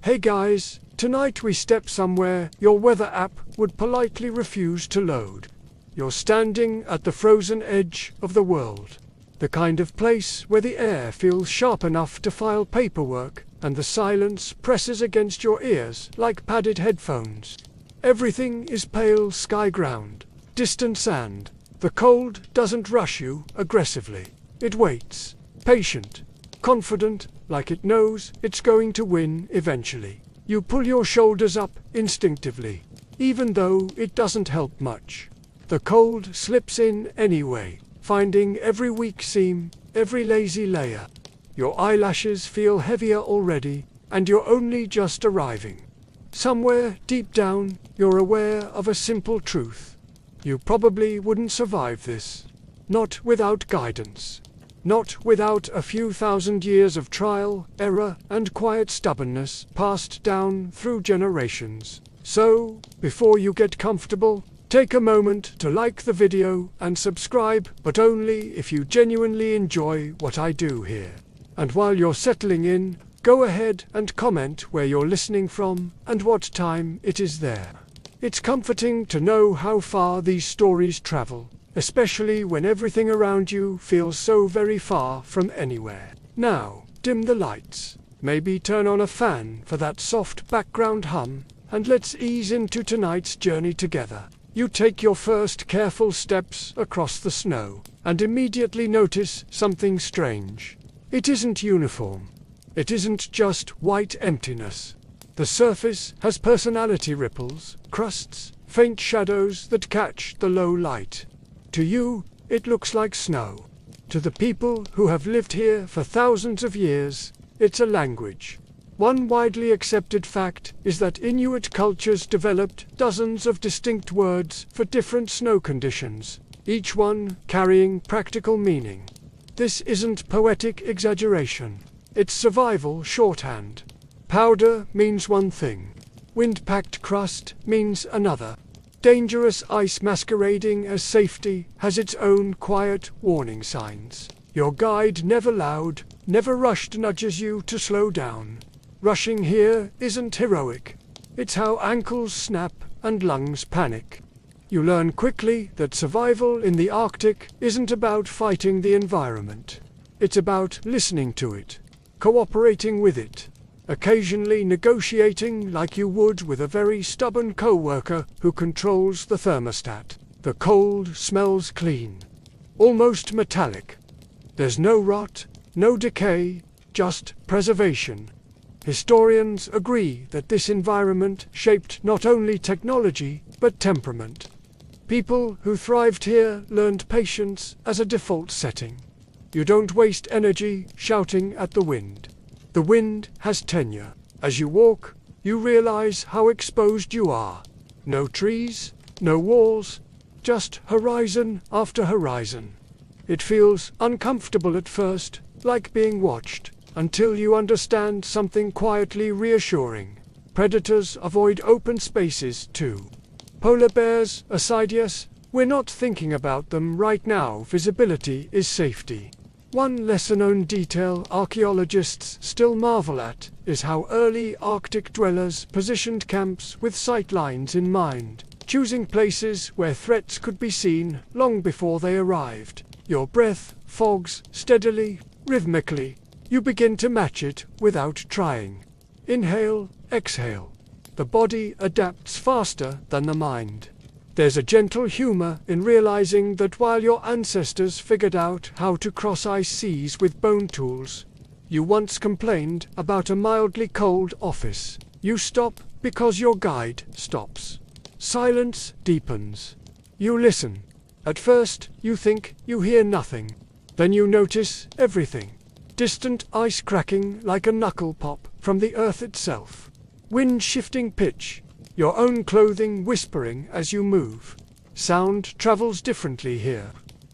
Hey guys, tonight we step somewhere your weather app would politely refuse to load. You're standing at the frozen edge of the world. The kind of place where the air feels sharp enough to file paperwork and the silence presses against your ears like padded headphones. Everything is pale sky ground, distant sand. The cold doesn't rush you aggressively. It waits, patient, confident, like it knows it's going to win eventually. You pull your shoulders up instinctively, even though it doesn't help much. The cold slips in anyway, finding every weak seam, every lazy layer. Your eyelashes feel heavier already, and you're only just arriving. Somewhere deep down, you're aware of a simple truth. You probably wouldn't survive this. Not without guidance. Not without a few thousand years of trial, error, and quiet stubbornness passed down through generations. So, before you get comfortable, take a moment to like the video and subscribe, but only if you genuinely enjoy what I do here. And while you're settling in, go ahead and comment where you're listening from and what time it is there. It's comforting to know how far these stories travel, especially when everything around you feels so very far from anywhere. Now, dim the lights, maybe turn on a fan for that soft background hum, and let's ease into tonight's journey together. You take your first careful steps across the snow, and immediately notice something strange. It isn't uniform. It isn't just white emptiness. The surface has personality ripples, crusts, faint shadows that catch the low light. To you, it looks like snow. To the people who have lived here for thousands of years, it's a language. One widely accepted fact is that Inuit cultures developed dozens of distinct words for different snow conditions, each one carrying practical meaning. This isn't poetic exaggeration. It's survival shorthand. Powder means one thing. Wind-packed crust means another. Dangerous ice masquerading as safety has its own quiet warning signs. Your guide never loud, never rushed nudges you to slow down. Rushing here isn't heroic. It's how ankles snap and lungs panic. You learn quickly that survival in the Arctic isn't about fighting the environment. It's about listening to it, cooperating with it, occasionally negotiating like you would with a very stubborn co-worker who controls the thermostat. The cold smells clean, almost metallic. There's no rot, no decay, just preservation. Historians agree that this environment shaped not only technology, but temperament. People who thrived here learned patience as a default setting. You don't waste energy shouting at the wind. The wind has tenure. As you walk, you realize how exposed you are. No trees, no walls, just horizon after horizon. It feels uncomfortable at first, like being watched, until you understand something quietly reassuring. Predators avoid open spaces too. Polar bears aside, yes, we're not thinking about them right now. Visibility is safety. One lesser-known detail archaeologists still marvel at is how early Arctic dwellers positioned camps with sight lines in mind, choosing places where threats could be seen long before they arrived. Your breath fogs steadily, rhythmically. You begin to match it without trying. Inhale, exhale. The body adapts faster than the mind. There's a gentle humor in realizing that while your ancestors figured out how to cross ice seas with bone tools, you once complained about a mildly cold office. You stop because your guide stops. Silence deepens. You listen. At first, you think you hear nothing. Then you notice everything. Distant ice cracking like a knuckle pop from the earth itself. Wind shifting pitch. Your own clothing whispering as you move. Sound travels differently here.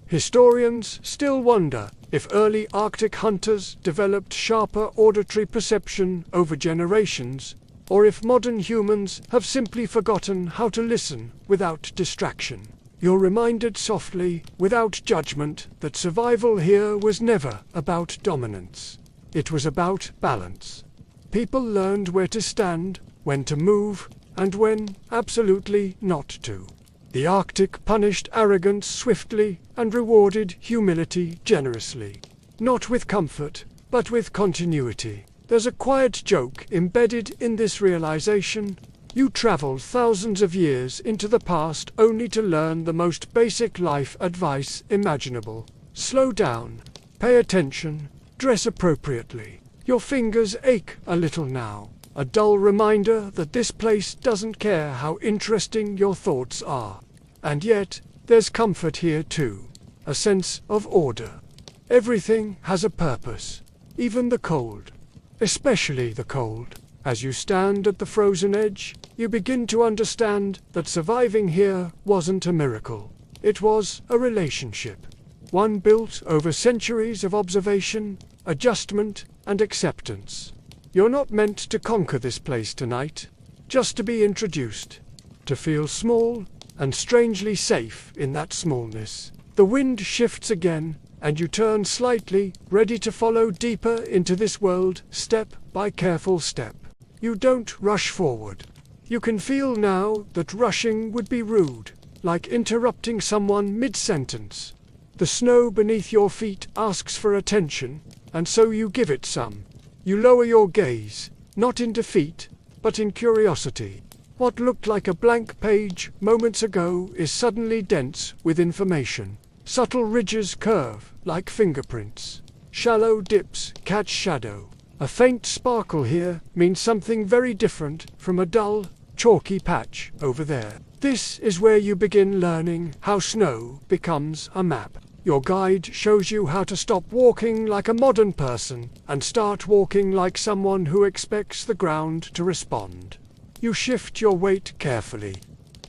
Historians still wonder if early Arctic hunters developed sharper auditory perception over generations, or if modern humans have simply forgotten how to listen without distraction. You're reminded softly, without judgment, that survival here was never about dominance. It was about balance. People learned where to stand, when to move, and when absolutely not to. The Arctic punished arrogance swiftly and rewarded humility generously. Not with comfort, but with continuity. There's a quiet joke embedded in this realization. You traveled thousands of years into the past only to learn the most basic life advice imaginable. Slow down, pay attention, dress appropriately. Your fingers ache a little now, a dull reminder that this place doesn't care how interesting your thoughts are. And yet, there's comfort here too, a sense of order. Everything has a purpose, even the cold. Especially the cold. As you stand at the frozen edge, you begin to understand that surviving here wasn't a miracle. It was a relationship. One built over centuries of observation, adjustment, and acceptance. You're not meant to conquer this place tonight, just to be introduced. To feel small and strangely safe in that smallness. The wind shifts again, and you turn slightly, ready to follow deeper into this world, step by careful step. You don't rush forward. You can feel now that rushing would be rude, like interrupting someone mid-sentence. The snow beneath your feet asks for attention, and so you give it some. You lower your gaze, not in defeat, but in curiosity. What looked like a blank page moments ago is suddenly dense with information. Subtle ridges curve, like fingerprints. Shallow dips catch shadow. A faint sparkle here means something very different from a dull, chalky patch over there. This is where you begin learning how snow becomes a map. Your guide shows you how to stop walking like a modern person and start walking like someone who expects the ground to respond. You shift your weight carefully.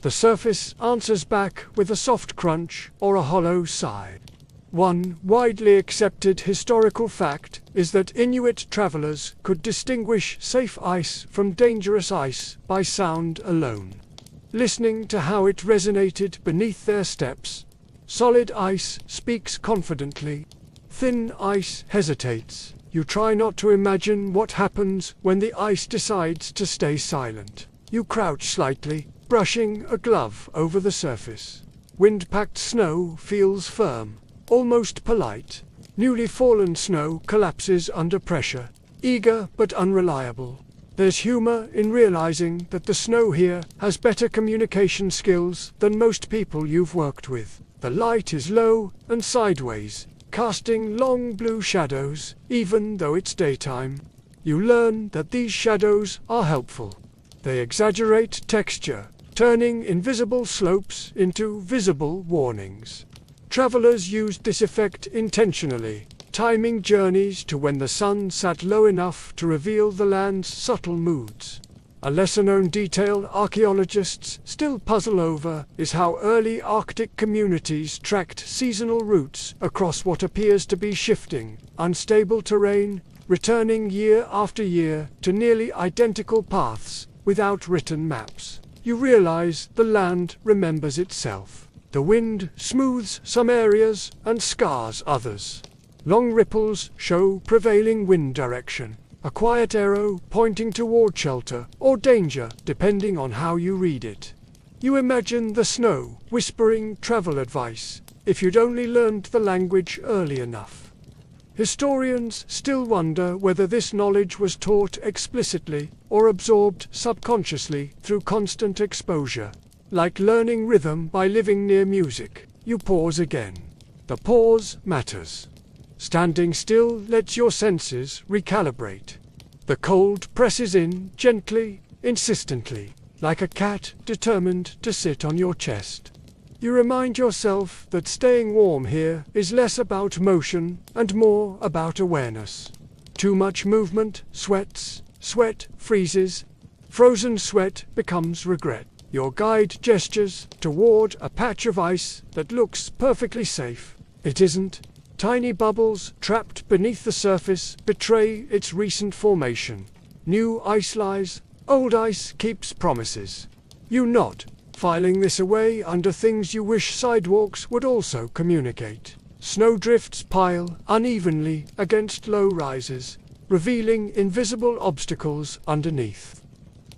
The surface answers back with a soft crunch or a hollow sigh. One widely accepted historical fact is that Inuit travelers could distinguish safe ice from dangerous ice by sound alone. Listening to how it resonated beneath their steps. Solid ice speaks confidently. Thin ice hesitates. You try not to imagine what happens when the ice decides to stay silent. You crouch slightly, brushing a glove over the surface. Wind-packed snow feels firm, almost polite. Newly fallen snow collapses under pressure, eager but unreliable. There's humor in realizing that the snow here has better communication skills than most people you've worked with. The light is low and sideways, casting long blue shadows, even though it's daytime. You learn that these shadows are helpful. They exaggerate texture, turning invisible slopes into visible warnings. Travelers used this effect intentionally, timing journeys to when the sun sat low enough to reveal the land's subtle moods. A lesser-known detail archaeologists still puzzle over is how early Arctic communities tracked seasonal routes across what appears to be shifting, unstable terrain, returning year after year to nearly identical paths without written maps. You realize the land remembers itself. The wind smooths some areas and scars others. Long ripples show prevailing wind direction. A quiet arrow pointing toward shelter or danger, depending on how you read it. You imagine the snow whispering travel advice, if you'd only learned the language early enough. Historians still wonder whether this knowledge was taught explicitly or absorbed subconsciously through constant exposure. Like learning rhythm by living near music, you pause again. The pause matters. Standing still lets your senses recalibrate. The cold presses in gently, insistently, like a cat determined to sit on your chest. You remind yourself that staying warm here is less about motion and more about awareness. Too much movement sweats, sweat freezes, frozen sweat becomes regret. Your guide gestures toward a patch of ice that looks perfectly safe. It isn't. Tiny bubbles trapped beneath the surface betray its recent formation. New ice lies, old ice keeps promises. You nod, filing this away under things you wish sidewalks would also communicate. Snowdrifts pile unevenly against low rises, revealing invisible obstacles underneath.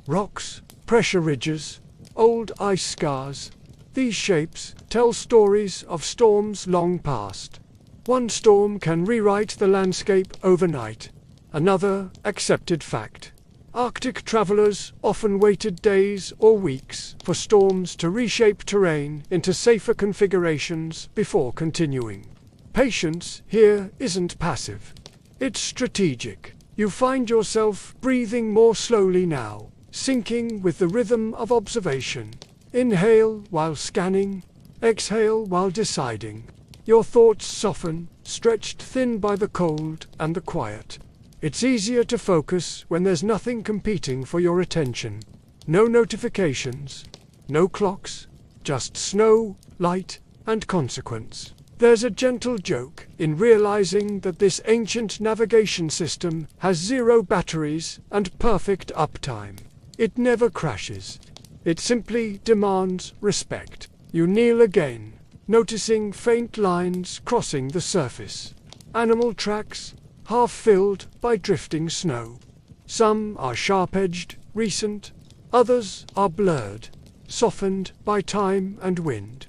Rocks, pressure ridges, old ice scars. These shapes tell stories of storms long past. One storm can rewrite the landscape overnight. Another accepted fact. Arctic travelers often waited days or weeks for storms to reshape terrain into safer configurations before continuing. Patience here isn't passive. It's strategic. You find yourself breathing more slowly now, syncing with the rhythm of observation. Inhale while scanning, exhale while deciding. Your thoughts soften, stretched thin by the cold and the quiet. It's easier to focus when there's nothing competing for your attention. No notifications, no clocks, just snow, light, and consequence. There's a gentle joke in realizing that this ancient navigation system has 0 batteries and perfect uptime. It never crashes. It simply demands respect. You kneel again, noticing faint lines crossing the surface. Animal tracks, half filled by drifting snow. Some are sharp-edged, recent. Others are blurred, softened by time and wind.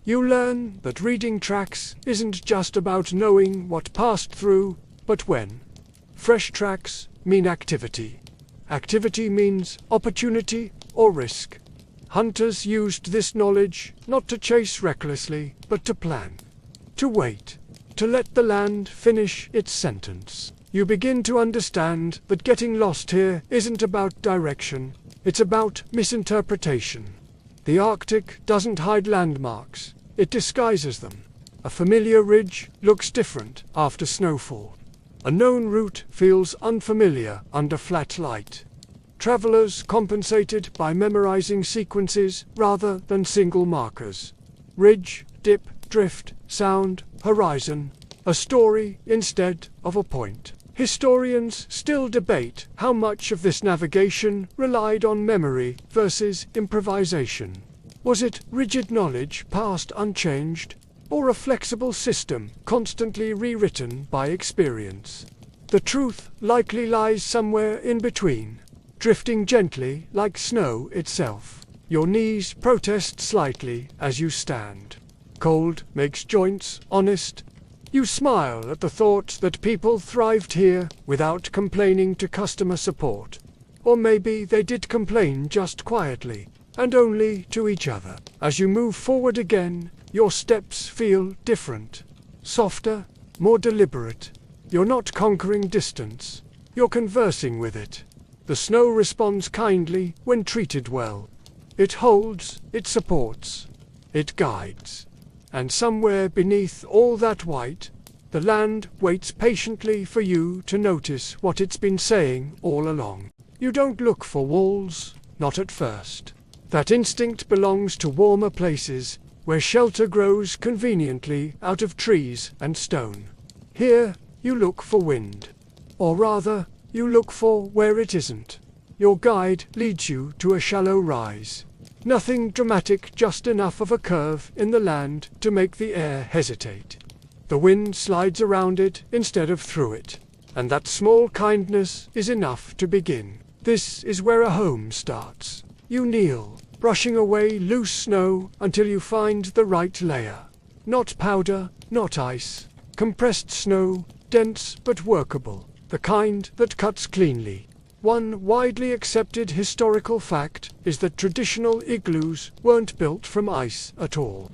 You learn that reading tracks isn't just about knowing what passed through, but when. Fresh tracks mean activity. Activity means opportunity or risk. Hunters used this knowledge not to chase recklessly, but to plan. To wait. To let the land finish its sentence. You begin to understand that getting lost here isn't about direction, it's about misinterpretation. The Arctic doesn't hide landmarks, it disguises them. A familiar ridge looks different after snowfall. A known route feels unfamiliar under flat light. Travelers compensated by memorizing sequences rather than single markers. Ridge, dip, drift, sound, horizon. A story instead of a point. Historians still debate how much of this navigation relied on memory versus improvisation. Was it rigid knowledge passed unchanged, or a flexible system constantly rewritten by experience? The truth likely lies somewhere in between, drifting gently like snow itself. Your knees protest slightly as you stand. Cold makes joints honest. You smile at the thought that people thrived here without complaining to customer support. Or maybe they did complain just quietly, and only to each other. As you move forward again, your steps feel different. Softer, more deliberate. You're not conquering distance. You're conversing with it. The snow responds kindly when treated well. It holds, it supports, it guides. And somewhere beneath all that white, the land waits patiently for you to notice what it's been saying all along. You don't look for walls, not at first. That instinct belongs to warmer places, where shelter grows conveniently out of trees and stone. Here, you look for wind. Or rather, you look for where it isn't. Your guide leads you to a shallow rise. Nothing dramatic, just enough of a curve in the land to make the air hesitate. The wind slides around it instead of through it, and that small kindness is enough to begin. This is where a home starts. You kneel, brushing away loose snow until you find the right layer. Not powder, not ice. Compressed snow, dense but workable, the kind that cuts cleanly. One widely accepted historical fact is that traditional igloos weren't built from ice at all,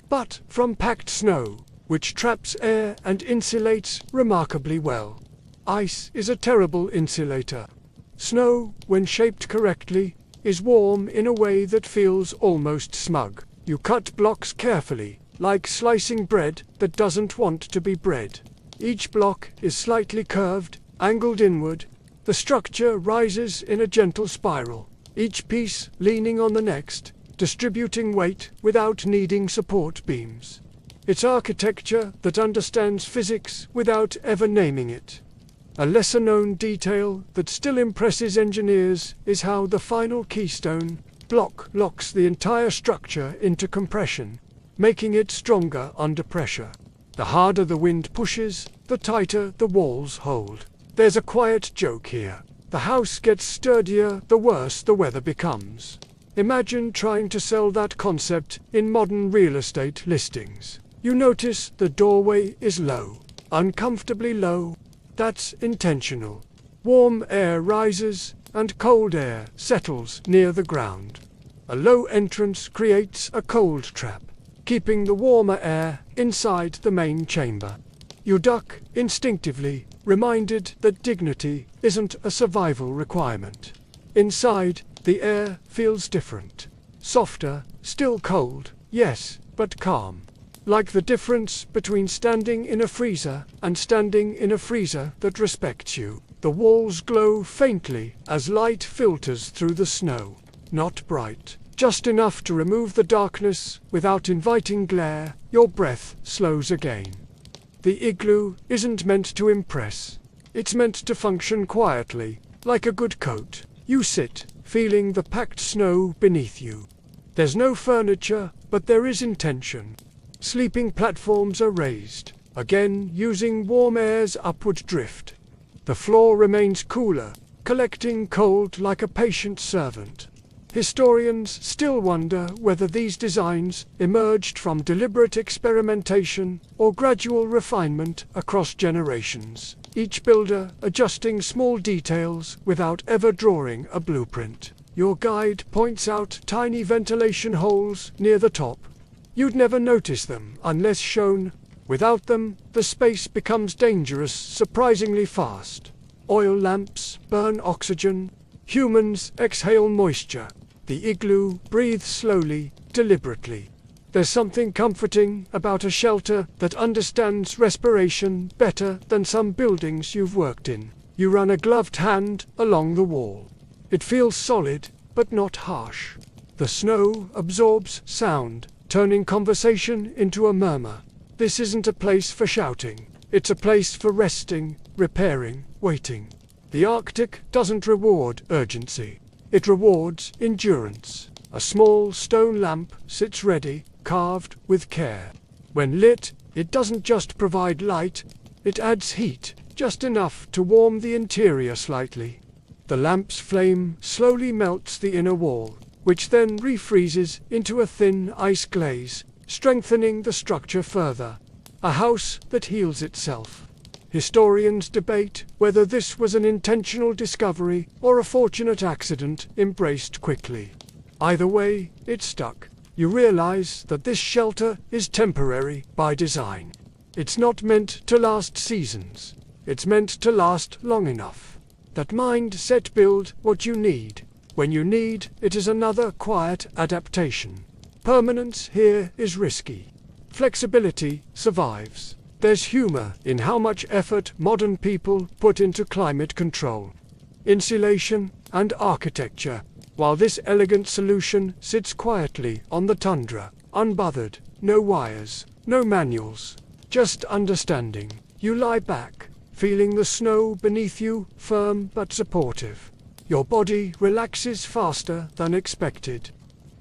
but from packed snow, which traps air and insulates remarkably well. Ice is a terrible insulator. Snow, when shaped correctly, is warm in a way that feels almost smug. You cut blocks carefully, like slicing bread that doesn't want to be bread. Each block is slightly curved, angled inward. The structure rises in a gentle spiral, each piece leaning on the next, distributing weight without needing support beams. It's architecture that understands physics without ever naming it. A lesser-known detail that still impresses engineers is how the final keystone block locks the entire structure into compression, making it stronger under pressure. The harder the wind pushes, the tighter the walls hold. There's a quiet joke here. The house gets sturdier the worse the weather becomes. Imagine trying to sell that concept in modern real estate listings. You notice the doorway is low, uncomfortably low. That's intentional. Warm air rises and cold air settles near the ground. A low entrance creates a cold trap, keeping the warmer air inside the main chamber. You duck instinctively, reminded that dignity isn't a survival requirement. Inside, the air feels different. Softer, still cold, yes, but calm. Like the difference between standing in a freezer and standing in a freezer that respects you. The walls glow faintly as light filters through the snow. Not bright, just enough to remove the darkness without inviting glare. Your breath slows again. The igloo isn't meant to impress. It's meant to function quietly, like a good coat. You sit, feeling the packed snow beneath you. There's no furniture, but there is intention. Sleeping platforms are raised, again using warm air's upward drift. The floor remains cooler, collecting cold like a patient servant. Historians still wonder whether these designs emerged from deliberate experimentation or gradual refinement across generations, each builder adjusting small details without ever drawing a blueprint. Your guide points out tiny ventilation holes near the top. You'd never notice them unless shown. Without them, the space becomes dangerous surprisingly fast. Oil lamps burn oxygen. Humans exhale moisture. The igloo breathes slowly, deliberately. There's something comforting about a shelter that understands respiration better than some buildings you've worked in. You run a gloved hand along the wall. It feels solid, but not harsh. The snow absorbs sound, turning conversation into a murmur. This isn't a place for shouting. It's a place for resting, repairing, waiting. The Arctic doesn't reward urgency. It rewards endurance. A small stone lamp sits ready, carved with care. When lit, it doesn't just provide light, it adds heat, just enough to warm the interior slightly. The lamp's flame slowly melts the inner wall, which then refreezes into a thin ice glaze, strengthening the structure further. A house that heals itself. Historians debate whether this was an intentional discovery or a fortunate accident embraced quickly. Either way, it stuck. You realize that this shelter is temporary by design. It's not meant to last seasons. It's meant to last long enough. That mindset builds what you need. When you need, it is another quiet adaptation. Permanence here is risky. Flexibility survives. There's humor in how much effort modern people put into climate control, insulation, and architecture, while this elegant solution sits quietly on the tundra, unbothered, no wires, no manuals, just understanding. You lie back, feeling the snow beneath you, firm but supportive. Your body relaxes faster than expected.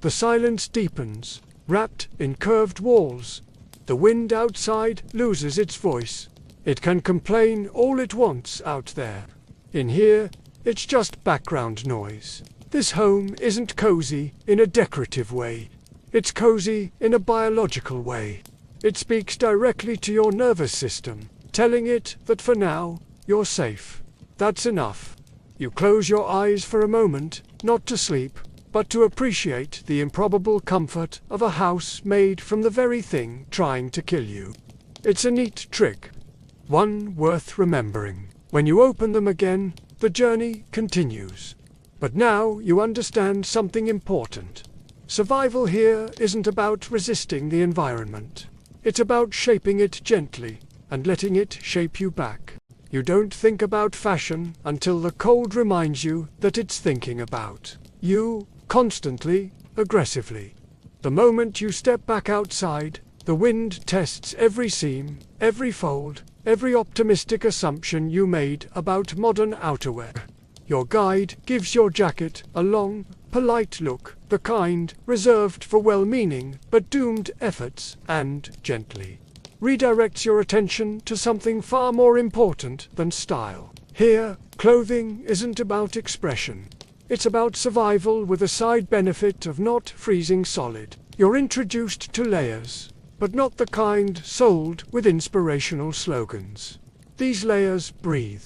The silence deepens, wrapped in curved walls. The wind outside loses its voice. It can complain all it wants out there. In here, it's just background noise. This home isn't cozy in a decorative way. It's cozy in a biological way. It speaks directly to your nervous system, telling it that for now, you're safe. That's enough. You close your eyes for a moment, not to sleep, but to appreciate the improbable comfort of a house made from the very thing trying to kill you. It's a neat trick, one worth remembering. When you open them again, the journey continues. But now you understand something important. Survival here isn't about resisting the environment. It's about shaping it gently and letting it shape you back. You don't think about fashion until the cold reminds you that it's thinking about you. Constantly, aggressively. The moment you step back outside, the wind tests every seam, every fold, every optimistic assumption you made about modern outerwear. Your guide gives your jacket a long, polite look, the kind reserved for well-meaning but doomed efforts, and, gently, redirects your attention to something far more important than style. Here, clothing isn't about expression. It's about survival with a side benefit of not freezing solid. You're introduced to layers, but not the kind sold with inspirational slogans. These layers breathe.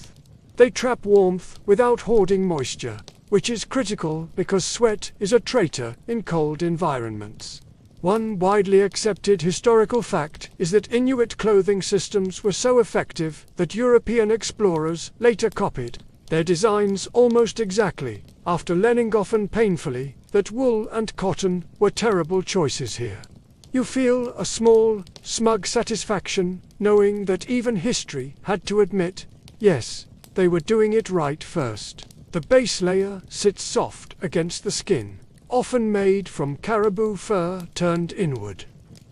They trap warmth without hoarding moisture, which is critical because sweat is a traitor in cold environments. One widely accepted historical fact is that Inuit clothing systems were so effective that European explorers later copied their designs almost exactly, after learning often painfully that wool and cotton were terrible choices here. You feel a small, smug satisfaction knowing that even history had to admit, yes, they were doing it right first. The base layer sits soft against the skin, often made from caribou fur turned inward.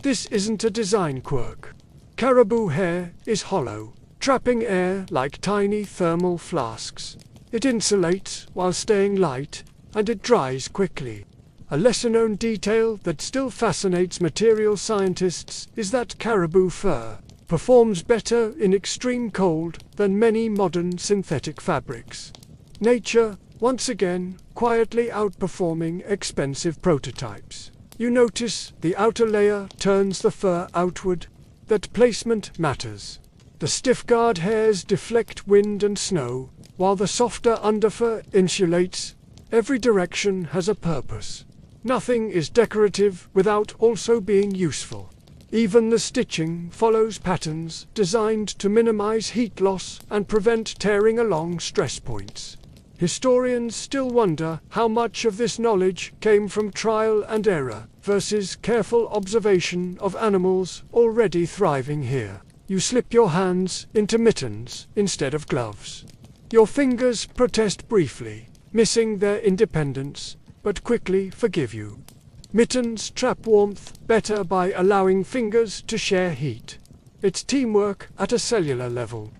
This isn't a design quirk. Caribou hair is hollow, trapping air like tiny thermal flasks. It insulates while staying light, and it dries quickly. A lesser-known detail that still fascinates material scientists is that caribou fur performs better in extreme cold than many modern synthetic fabrics. Nature, once again, quietly outperforming expensive prototypes. You notice the outer layer turns the fur outward. That placement matters. The stiff guard hairs deflect wind and snow, while the softer underfur insulates. Every direction has a purpose. Nothing is decorative without also being useful. Even the stitching follows patterns designed to minimize heat loss and prevent tearing along stress points. Historians still wonder how much of this knowledge came from trial and error versus careful observation of animals already thriving here. You slip your hands into mittens instead of gloves. Your fingers protest briefly, missing their independence, but quickly forgive you. Mittens trap warmth better by allowing fingers to share heat. It's teamwork at a cellular level.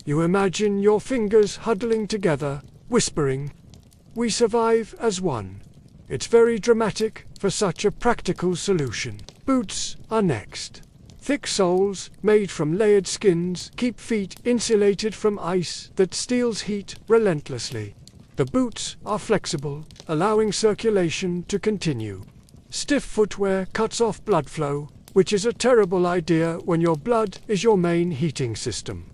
You imagine your fingers huddling together, whispering, "We survive as one." It's very dramatic for such a practical solution. Boots are next. Thick soles, made from layered skins, keep feet insulated from ice that steals heat relentlessly. The boots are flexible, allowing circulation to continue. Stiff footwear cuts off blood flow, which is a terrible idea when your blood is your main heating system.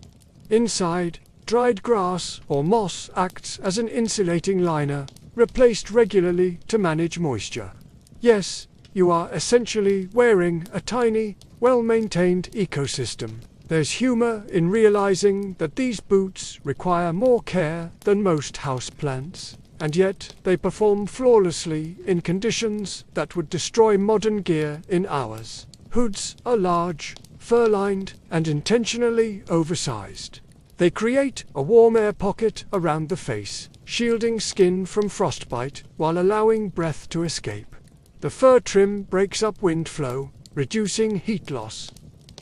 Inside, dried grass or moss acts as an insulating liner, replaced regularly to manage moisture. Yes, you are essentially wearing a tiny, well-maintained ecosystem. There's humor in realizing that these boots require more care than most houseplants, and yet they perform flawlessly in conditions that would destroy modern gear in hours. Hoods are large, fur-lined, and intentionally oversized. They create a warm air pocket around the face, shielding skin from frostbite while allowing breath to escape. The fur trim breaks up wind flow, reducing heat loss.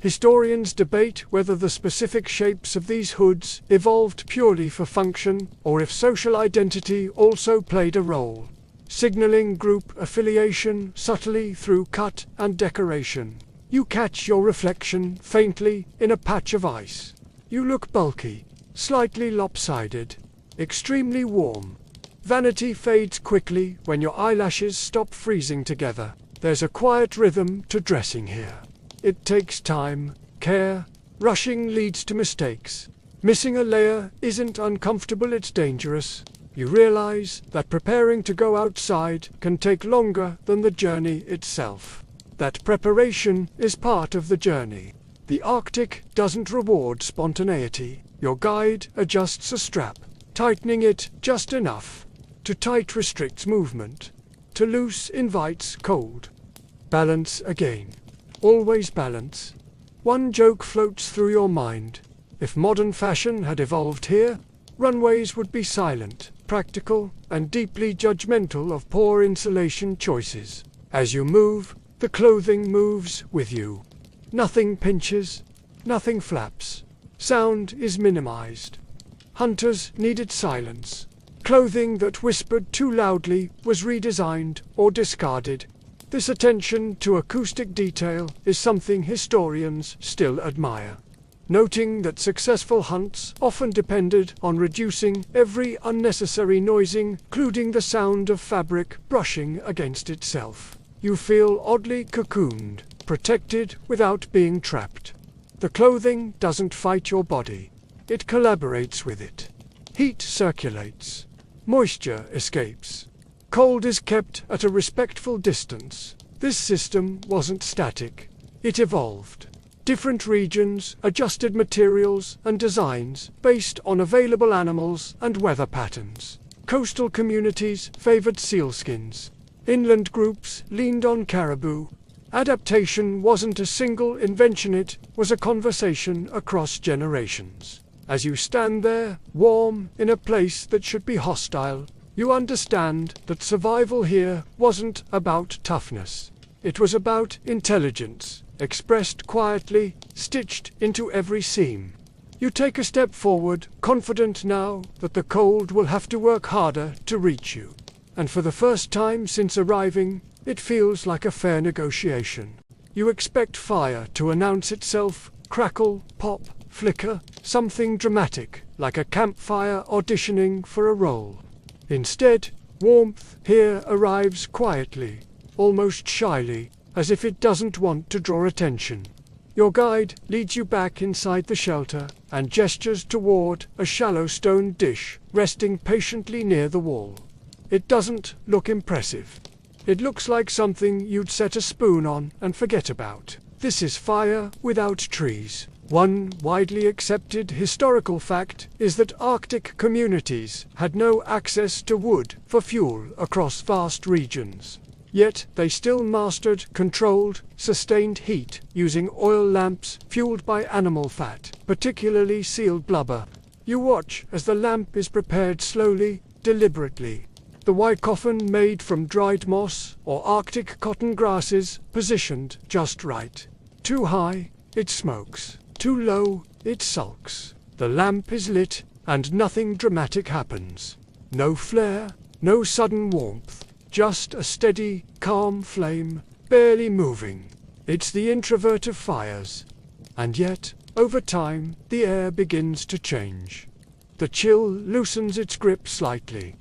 Historians debate whether the specific shapes of these hoods evolved purely for function or if social identity also played a role, signaling group affiliation subtly through cut and decoration. You catch your reflection faintly in a patch of ice. You look bulky, slightly lopsided, extremely warm. Vanity fades quickly when your eyelashes stop freezing together. There's a quiet rhythm to dressing here. It takes time, care. Rushing leads to mistakes. Missing a layer isn't uncomfortable, it's dangerous. You realize that preparing to go outside can take longer than the journey itself. That preparation is part of the journey. The Arctic doesn't reward spontaneity. Your guide adjusts a strap, tightening it just enough. Too tight restricts movement. Too loose invites cold. Balance again. Always balance. One joke floats through your mind. If modern fashion had evolved here, runways would be silent, practical, and deeply judgmental of poor insulation choices. As you move, the clothing moves with you. Nothing pinches, nothing flaps. Sound is minimized. Hunters needed silence. Clothing that whispered too loudly was redesigned or discarded. This attention to acoustic detail is something historians still admire. noting that successful hunts often depended on reducing every unnecessary noising, including the sound of fabric brushing against itself. You feel oddly cocooned, protected without being trapped. The clothing doesn't fight your body. It collaborates with it. Heat circulates. Moisture escapes. Cold is kept at a respectful distance. This system wasn't static. It evolved. Different regions adjusted materials and designs based on available animals and weather patterns. Coastal communities favored sealskins. Inland groups leaned on caribou. Adaptation wasn't a single invention, it was a conversation across generations. As you stand there, warm, in a place that should be hostile, you understand that survival here wasn't about toughness. It was about intelligence, expressed quietly, stitched into every seam. You take a step forward, confident now that the cold will have to work harder to reach you. And for the first time since arriving, it feels like a fair negotiation. You expect fire to announce itself, crackle, pop, flicker, something dramatic, like a campfire auditioning for a role. Instead, warmth here arrives quietly, almost shyly, as if it doesn't want to draw attention. Your guide leads you back inside the shelter and gestures toward a shallow stone dish resting patiently near the wall. It doesn't look impressive. It looks like something you'd set a spoon on and forget about. This is fire without trees. One widely accepted historical fact is that Arctic communities had no access to wood for fuel across vast regions. Yet they still mastered controlled, sustained heat using oil lamps fueled by animal fat, particularly sealed blubber. You watch as the lamp is prepared slowly, deliberately. The white coffin made from dried moss or Arctic cotton grasses positioned just right. Too high, it smokes. Too low, it sulks. The lamp is lit, and nothing dramatic happens. No flare, no sudden warmth. Just a steady, calm flame, barely moving. It's the introvert of fires. And yet, over time, the air begins to change. The chill loosens its grip slightly.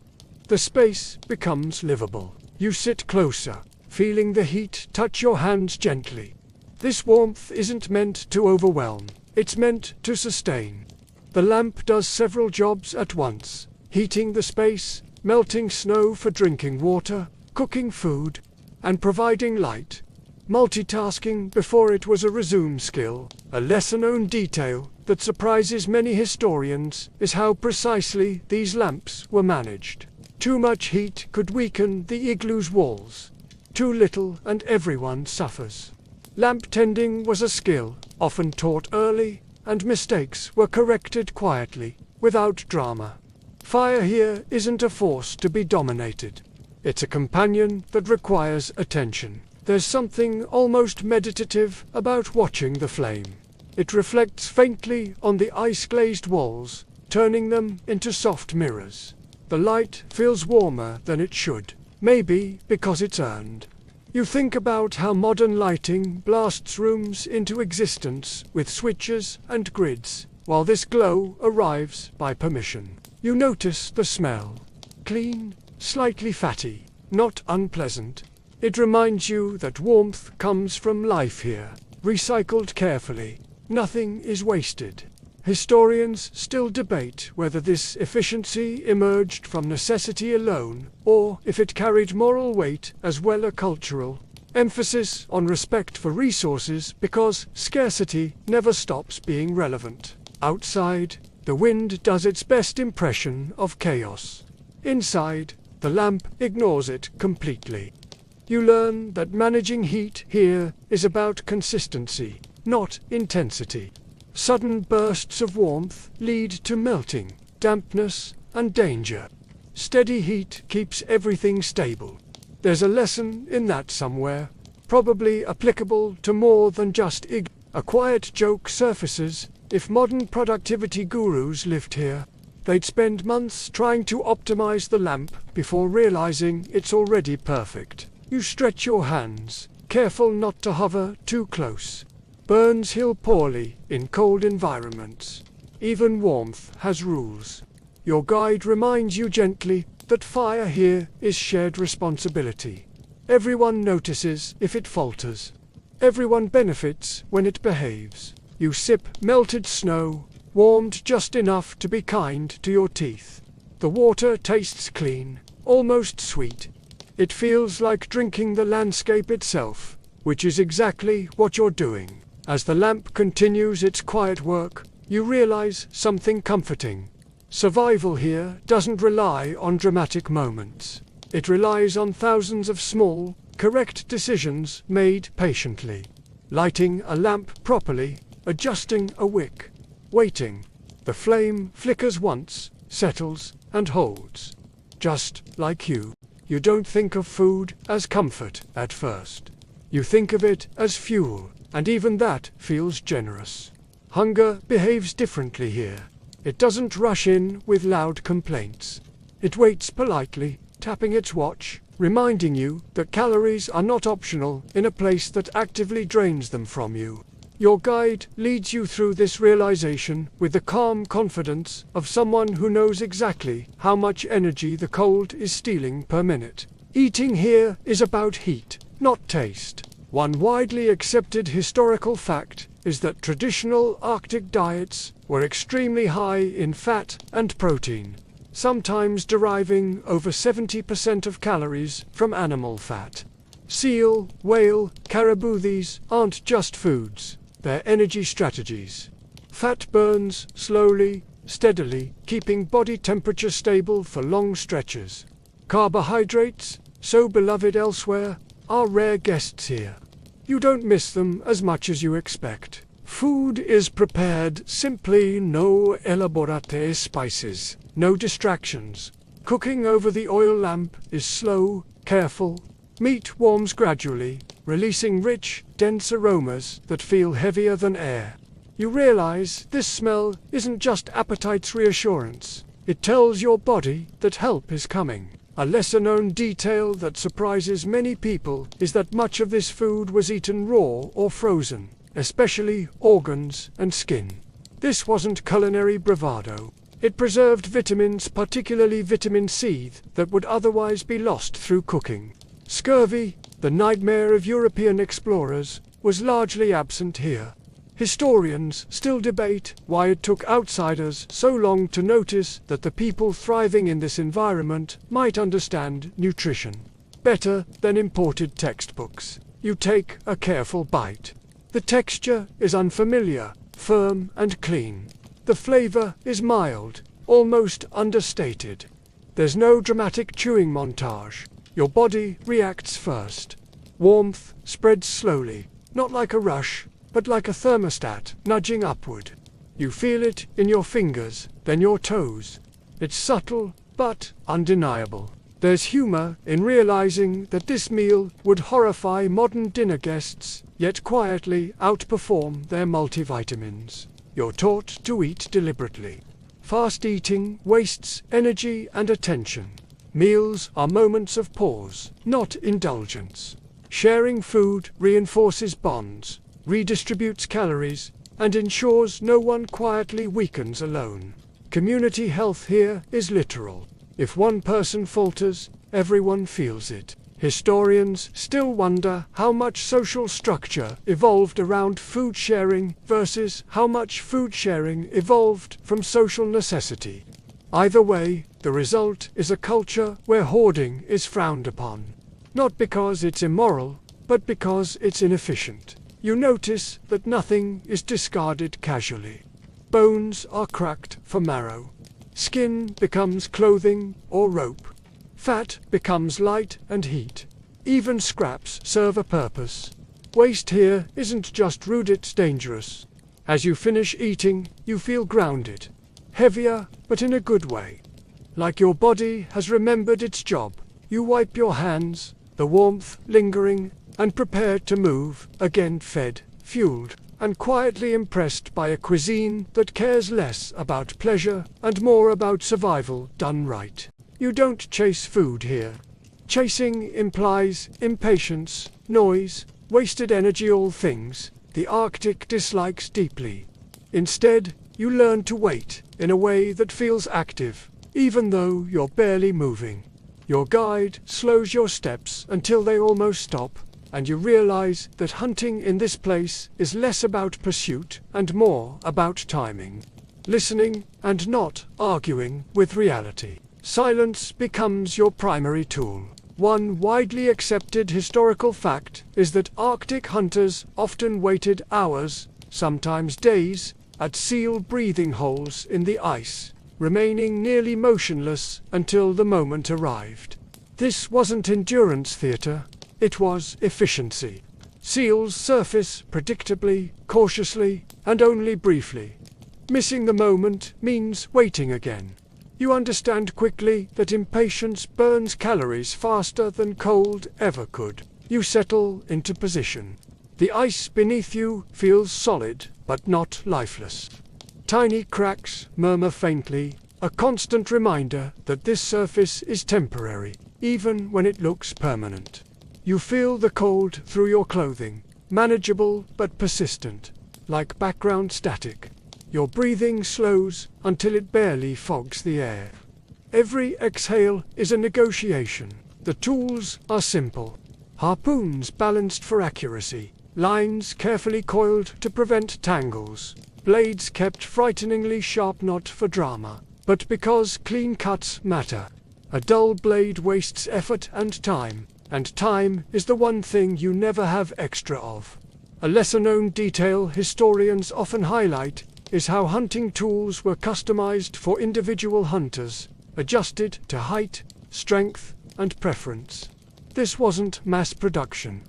The space becomes livable. You sit closer, feeling the heat touch your hands gently. This warmth isn't meant to overwhelm. It's meant to sustain. The lamp does several jobs at once, heating the space, melting snow for drinking water, cooking food, and providing light. Multitasking before it was a resume skill, a lesser-known detail that surprises many historians is how precisely these lamps were managed. Too much heat could weaken the igloo's walls. Too little and everyone suffers. Lamp tending was a skill, often taught early, and mistakes were corrected quietly, without drama. Fire here isn't a force to be dominated. It's a companion that requires attention. There's something almost meditative about watching the flame. It reflects faintly on the ice-glazed walls, turning them into soft mirrors. The light feels warmer than it should, maybe because it's earned. You think about how modern lighting blasts rooms into existence with switches and grids, while this glow arrives by permission. You notice the smell. Clean, slightly fatty, not unpleasant. It reminds you that warmth comes from life here, recycled carefully. Nothing is wasted. Historians still debate whether this efficiency emerged from necessity alone, or if it carried moral weight as well as cultural. Emphasis on respect for resources because scarcity never stops being relevant. Outside, the wind does its best impression of chaos. Inside, the lamp ignores it completely. You learn that managing heat here is about consistency, not intensity. Sudden bursts of warmth lead to melting, dampness, and danger. Steady heat keeps everything stable. There's a lesson in that somewhere, probably applicable to more than just A quiet joke surfaces. If modern productivity gurus lived here, they'd spend months trying to optimize the lamp before realizing it's already perfect. You stretch your hands, careful not to hover too close. Burns heal poorly in cold environments. Even warmth has rules. Your guide reminds you gently that fire here is shared responsibility. Everyone notices if it falters. Everyone benefits when it behaves. You sip melted snow, warmed just enough to be kind to your teeth. The water tastes clean, almost sweet. It feels like drinking the landscape itself, which is exactly what you're doing. As the lamp continues its quiet work, you realize something comforting. Survival here doesn't rely on dramatic moments. It relies on thousands of small, correct decisions made patiently. Lighting a lamp properly, adjusting a wick, waiting. The flame flickers once, settles, and holds. Just like you. You don't think of food as comfort at first. You think of it as fuel, and even that feels generous. Hunger behaves differently here. It doesn't rush in with loud complaints. It waits politely, tapping its watch, reminding you that calories are not optional in a place that actively drains them from you. Your guide leads you through this realization with the calm confidence of someone who knows exactly how much energy the cold is stealing per minute. Eating here is about heat, not taste. One widely accepted historical fact is that traditional Arctic diets were extremely high in fat and protein, sometimes deriving over 70% of calories from animal fat. Seal, whale, caribou, these aren't just foods, they're energy strategies. Fat burns slowly, steadily, keeping body temperature stable for long stretches. Carbohydrates, so beloved elsewhere, are rare guests here. You don't miss them as much as you expect. Food is prepared simply, no elaborate spices, no distractions. Cooking over the oil lamp is slow, careful. Meat warms gradually, releasing rich, dense aromas that feel heavier than air. You realize this smell isn't just appetite's reassurance. It tells your body that help is coming. A lesser-known detail that surprises many people is that much of this food was eaten raw or frozen, especially organs and skin. This wasn't culinary bravado. It preserved vitamins, particularly vitamin C, that would otherwise be lost through cooking. Scurvy, the nightmare of European explorers, was largely absent here. Historians still debate why it took outsiders so long to notice that the people thriving in this environment might understand nutrition better than imported textbooks. You take a careful bite. The texture is unfamiliar, firm and clean. The flavor is mild, almost understated. There's no dramatic chewing montage. Your body reacts first. Warmth spreads slowly, not like a rush, but like a thermostat nudging upward. You feel it in your fingers, then your toes. It's subtle, but undeniable. There's humor in realizing that this meal would horrify modern dinner guests, yet quietly outperform their multivitamins. You're taught to eat deliberately. Fast eating wastes energy and attention. Meals are moments of pause, not indulgence. Sharing food reinforces bonds, redistributes calories, and ensures no one quietly weakens alone. Community health here is literal. If one person falters, everyone feels it. Historians still wonder how much social structure evolved around food sharing versus how much food sharing evolved from social necessity. Either way, the result is a culture where hoarding is frowned upon. Not because it's immoral, but because it's inefficient. You notice that nothing is discarded casually. Bones are cracked for marrow. Skin becomes clothing or rope. Fat becomes light and heat. Even scraps serve a purpose. Waste here isn't just rude, it's dangerous. As you finish eating, you feel grounded. Heavier, but in a good way. Like your body has remembered its job. You wipe your hands, the warmth lingering, and prepare to move, again fed, fueled, and quietly impressed by a cuisine that cares less about pleasure and more about survival done right. You don't chase food here. Chasing implies impatience, noise, wasted energy, all things the Arctic dislikes deeply. Instead, you learn to wait in a way that feels active, even though you're barely moving. Your guide slows your steps until they almost stop, and you realize that hunting in this place is less about pursuit and more about timing. Listening and not arguing with reality. Silence becomes your primary tool. One widely accepted historical fact is that Arctic hunters often waited hours, sometimes days, at seal breathing holes in the ice, remaining nearly motionless until the moment arrived. This wasn't endurance theater, it was efficiency. Seals surface predictably, cautiously, and only briefly. Missing the moment means waiting again. You understand quickly that impatience burns calories faster than cold ever could. You settle into position. The ice beneath you feels solid, but not lifeless. Tiny cracks murmur faintly, a constant reminder that this surface is temporary, even when it looks permanent. You feel the cold through your clothing, manageable but persistent, like background static. Your breathing slows until it barely fogs the air. Every exhale is a negotiation. The tools are simple. Harpoons balanced for accuracy, lines carefully coiled to prevent tangles, blades kept frighteningly sharp not for drama, but because clean cuts matter. A dull blade wastes effort and time is the one thing you never have extra of. A lesser-known detail historians often highlight is how hunting tools were customized for individual hunters, adjusted to height, strength, and preference. This wasn't mass production.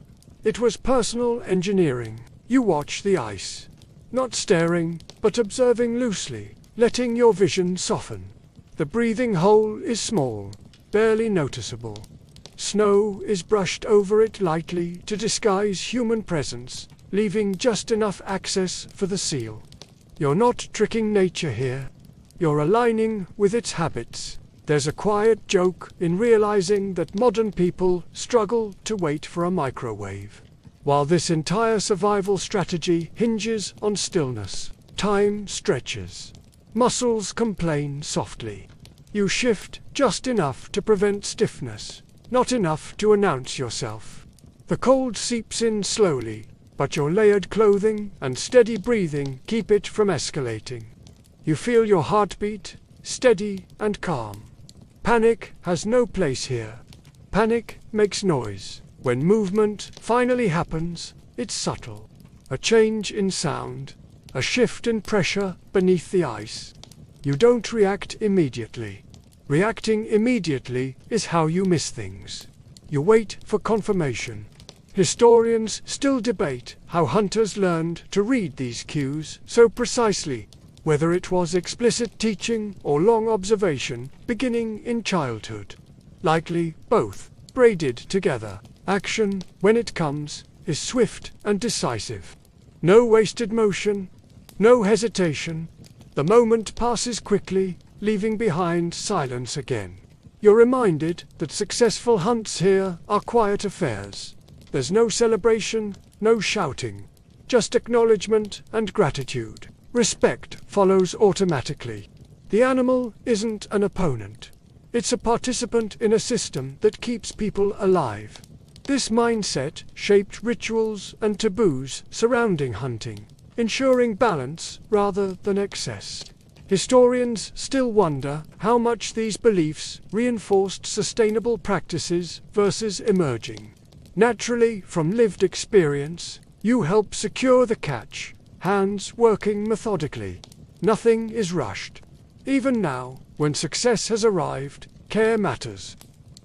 It was personal engineering. You watch the ice, not staring, but observing loosely, letting your vision soften. The breathing hole is small, barely noticeable. Snow is brushed over it lightly to disguise human presence, leaving just enough access for the seal. You're not tricking nature here. You're aligning with its habits. There's a quiet joke in realizing that modern people struggle to wait for a microwave. While this entire survival strategy hinges on stillness, time stretches. Muscles complain softly. You shift just enough to prevent stiffness, not enough to announce yourself. The cold seeps in slowly, but your layered clothing and steady breathing keep it from escalating. You feel your heartbeat, steady and calm. Panic has no place here. Panic makes noise. When movement finally happens, it's subtle. A change in sound, a shift in pressure beneath the ice. You don't react immediately. Reacting immediately is how you miss things. You wait for confirmation. Historians still debate how hunters learned to read these cues so precisely, whether it was explicit teaching or long observation beginning in childhood. Likely both, braided together. Action, when it comes, is swift and decisive. No wasted motion, no hesitation. The moment passes quickly, leaving behind silence again. You're reminded that successful hunts here are quiet affairs. There's no celebration, no shouting, just acknowledgement and gratitude. Respect follows automatically. The animal isn't an opponent. It's a participant in a system that keeps people alive. This mindset shaped rituals and taboos surrounding hunting, ensuring balance rather than excess. Historians still wonder how much these beliefs reinforced sustainable practices versus emerging. Naturally, from lived experience, you help secure the catch, hands working methodically. Nothing is rushed. Even now, when success has arrived, care matters.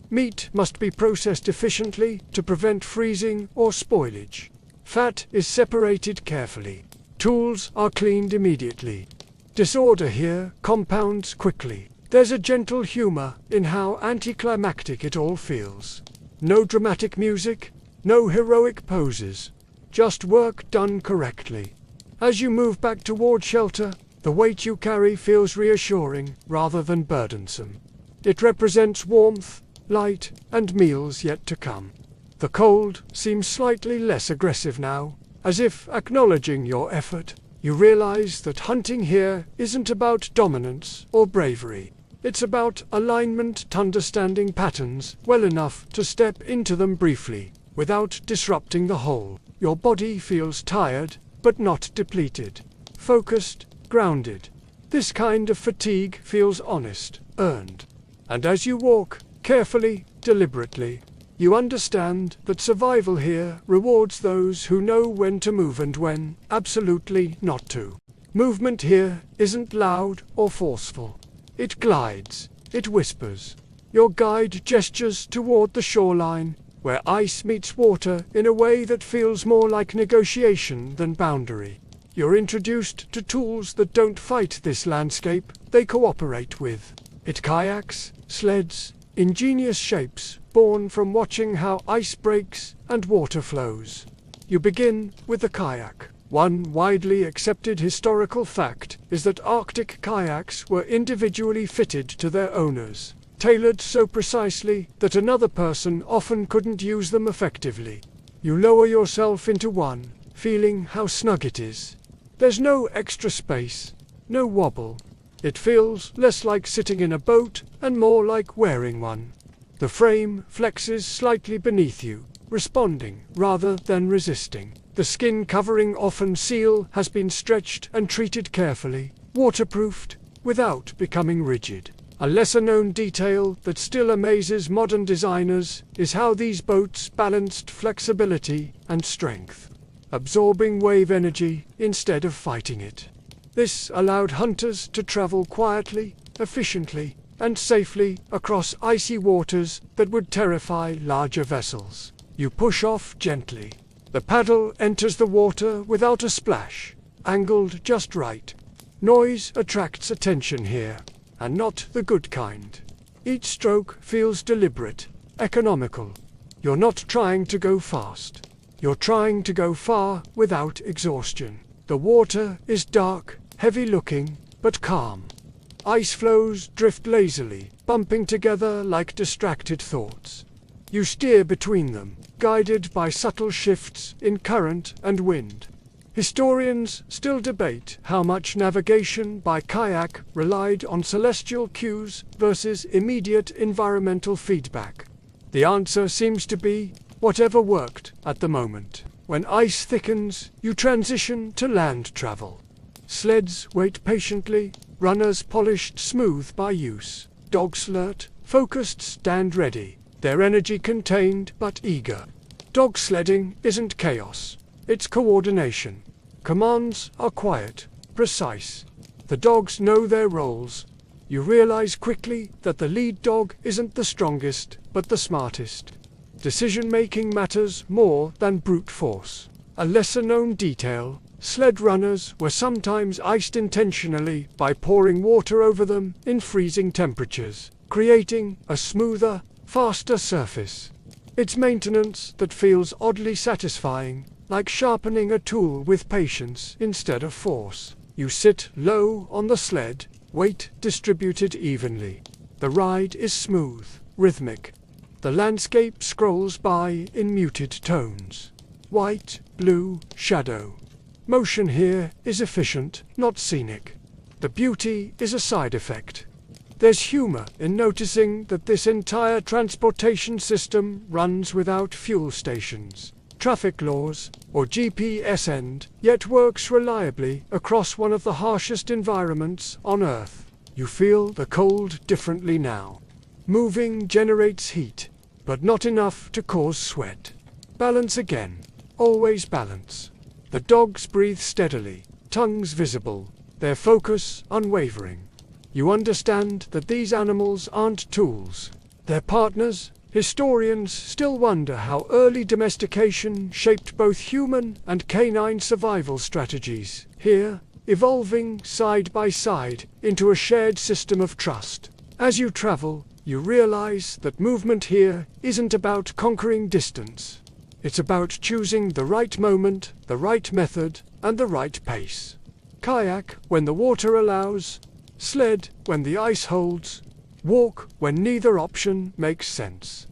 Meat must be processed efficiently to prevent freezing or spoilage. Fat is separated carefully. Tools are cleaned immediately. Disorder here compounds quickly. There's a gentle humor in how anticlimactic it all feels. No dramatic music, no heroic poses, just work done correctly. As you move back toward shelter, the weight you carry feels reassuring rather than burdensome. It represents warmth, light, and meals yet to come. The cold seems slightly less aggressive now, as if acknowledging your effort. You realize that hunting here isn't about dominance or bravery. It's about alignment, understanding patterns well enough to step into them briefly, without disrupting the whole. Your body feels tired, but not depleted. Focused, grounded. This kind of fatigue feels honest, earned. And as you walk, carefully, deliberately, you understand that survival here rewards those who know when to move and when, absolutely not to. Movement here isn't loud or forceful. It glides, it whispers. Your guide gestures toward the shoreline, where ice meets water in a way that feels more like negotiation than boundary. You're introduced to tools that don't fight this landscape, they cooperate with it. Kayaks, sleds, ingenious shapes born from watching how ice breaks and water flows. You begin with the kayak. One widely accepted historical fact is that Arctic kayaks were individually fitted to their owners, tailored so precisely that another person often couldn't use them effectively. You lower yourself into one, feeling how snug it is. There's no extra space, no wobble. It feels less like sitting in a boat and more like wearing one. The frame flexes slightly beneath you, responding rather than resisting. The skin covering often seal has been stretched and treated carefully, waterproofed, without becoming rigid. A lesser-known detail that still amazes modern designers is how these boats balanced flexibility and strength, absorbing wave energy instead of fighting it. This allowed hunters to travel quietly, efficiently, and safely across icy waters that would terrify larger vessels. You push off gently. The paddle enters the water without a splash, angled just right. Noise attracts attention here, and not the good kind. Each stroke feels deliberate, economical. You're not trying to go fast. You're trying to go far without exhaustion. The water is dark, heavy-looking, but calm. Ice flows drift lazily, bumping together like distracted thoughts. You steer between them, guided by subtle shifts in current and wind. Historians still debate how much navigation by kayak relied on celestial cues versus immediate environmental feedback. The answer seems to be whatever worked at the moment. When ice thickens, you transition to land travel. Sleds wait patiently, runners polished smooth by use. Dogs alert, focused, stand ready. Their energy contained but eager. Dog sledding isn't chaos, it's coordination. Commands are quiet, precise. The dogs know their roles. You realize quickly that the lead dog isn't the strongest, but the smartest. Decision-making matters more than brute force. A lesser-known detail, sled runners were sometimes iced intentionally by pouring water over them in freezing temperatures, creating a smoother, faster surface. It's maintenance that feels oddly satisfying, like sharpening a tool with patience instead of force. You sit low on the sled, weight distributed evenly. The ride is smooth, rhythmic. The landscape scrolls by in muted tones. White, blue, shadow. Motion here is efficient, not scenic. The beauty is a side effect. There's humor in noticing that this entire transportation system runs without fuel stations, traffic laws, or GPS and yet works reliably across one of the harshest environments on Earth. You feel the cold differently now. Moving generates heat, but not enough to cause sweat. Balance again. Always balance. The dogs breathe steadily, tongues visible, their focus unwavering. You understand that these animals aren't tools. They're partners. Historians still wonder how early domestication shaped both human and canine survival strategies, here, evolving side by side into a shared system of trust. As you travel, you realize that movement here isn't about conquering distance. It's about choosing the right moment, the right method, and the right pace. Kayak when the water allows, sled when the ice holds, walk when neither option makes sense.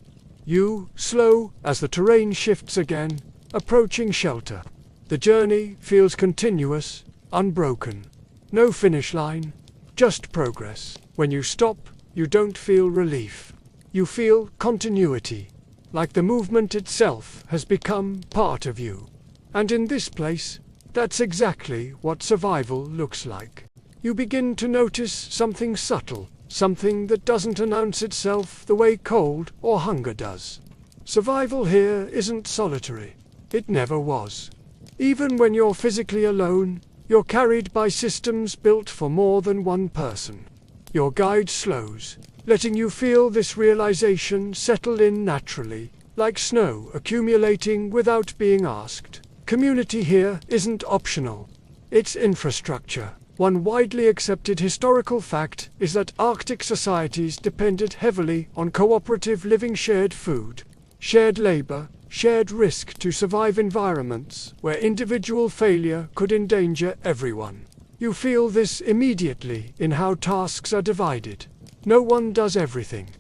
You slow as the terrain shifts again, approaching shelter. The journey feels continuous, unbroken. No finish line, just progress. When you stop, you don't feel relief. You feel continuity, like the movement itself has become part of you. And in this place, that's exactly what survival looks like. You begin to notice something subtle, something that doesn't announce itself the way cold or hunger does. Survival here isn't solitary. It never was. Even when you're physically alone, you're carried by systems built for more than one person. Your guide slows, letting you feel this realization settle in naturally, like snow accumulating without being asked. Community here isn't optional. It's infrastructure. One widely accepted historical fact is that Arctic societies depended heavily on cooperative living, shared food, shared labor, shared risk to survive environments where individual failure could endanger everyone. You feel this immediately in how tasks are divided. No one does everything.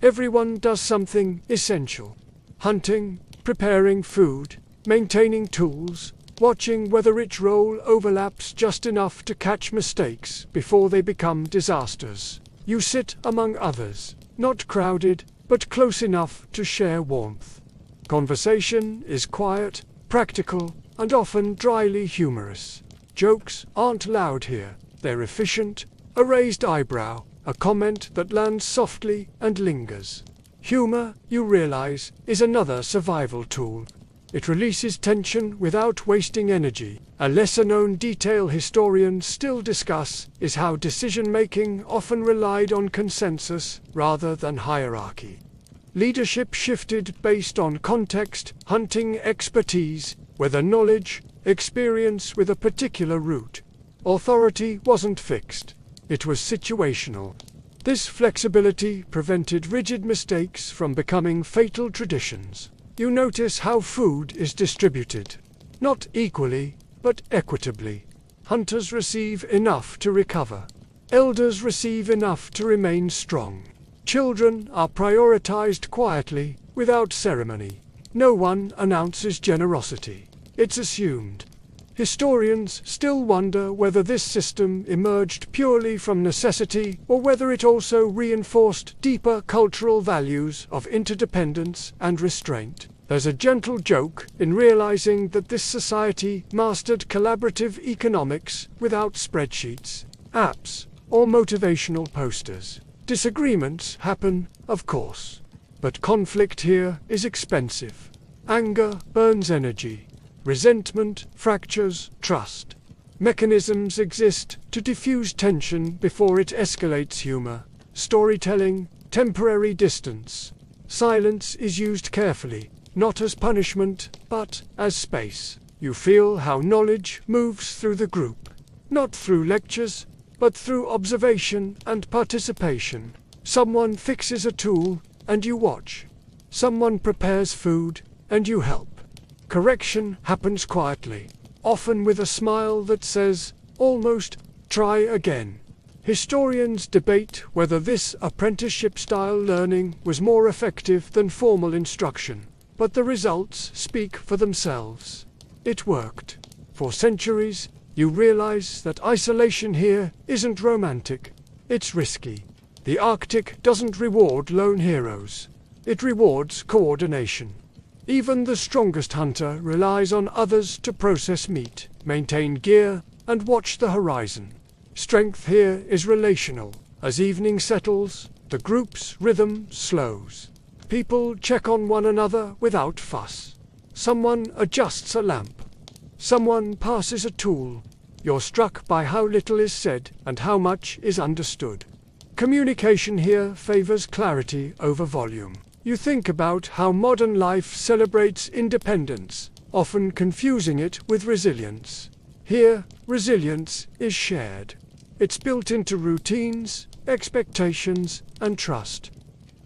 Everyone does something essential. Hunting, preparing food, maintaining tools, watching whether each role overlaps just enough to catch mistakes before they become disasters. You sit among others, not crowded, but close enough to share warmth. Conversation is quiet, practical, and often dryly humorous. Jokes aren't loud here. They're efficient, a raised eyebrow, a comment that lands softly and lingers. Humor, you realize, is another survival tool. It releases tension without wasting energy. A lesser-known detail historians still discuss is how decision-making often relied on consensus rather than hierarchy. Leadership shifted based on context, hunting expertise, whether knowledge, experience with a particular route. Authority wasn't fixed. It was situational. This flexibility prevented rigid mistakes from becoming fatal traditions. You notice how food is distributed. Not equally, but equitably. Hunters receive enough to recover. Elders receive enough to remain strong. Children are prioritized quietly, without ceremony. No one announces generosity. It's assumed. Historians still wonder whether this system emerged purely from necessity or whether it also reinforced deeper cultural values of interdependence and restraint. There's a gentle joke in realizing that this society mastered collaborative economics without spreadsheets, apps, or motivational posters. Disagreements happen, of course, but conflict here is expensive. Anger burns energy. Resentment fractures trust. Mechanisms exist to diffuse tension before it escalates. Humor, storytelling, temporary distance. Silence is used carefully, not as punishment, but as space. You feel how knowledge moves through the group, not through lectures, but through observation and participation. Someone fixes a tool, and you watch. Someone prepares food, and you help. Correction happens quietly, often with a smile that says, almost, try again. Historians debate whether this apprenticeship-style learning was more effective than formal instruction, but the results speak for themselves. It worked. For centuries, you realize that isolation here isn't romantic, it's risky. The Arctic doesn't reward lone heroes. It rewards coordination. Even the strongest hunter relies on others to process meat, maintain gear, and watch the horizon. Strength here is relational. As evening settles, the group's rhythm slows. People check on one another without fuss. Someone adjusts a lamp. Someone passes a tool. You're struck by how little is said and how much is understood. Communication here favors clarity over volume. You think about how modern life celebrates independence, often confusing it with resilience. Here, resilience is shared. It's built into routines, expectations, and trust.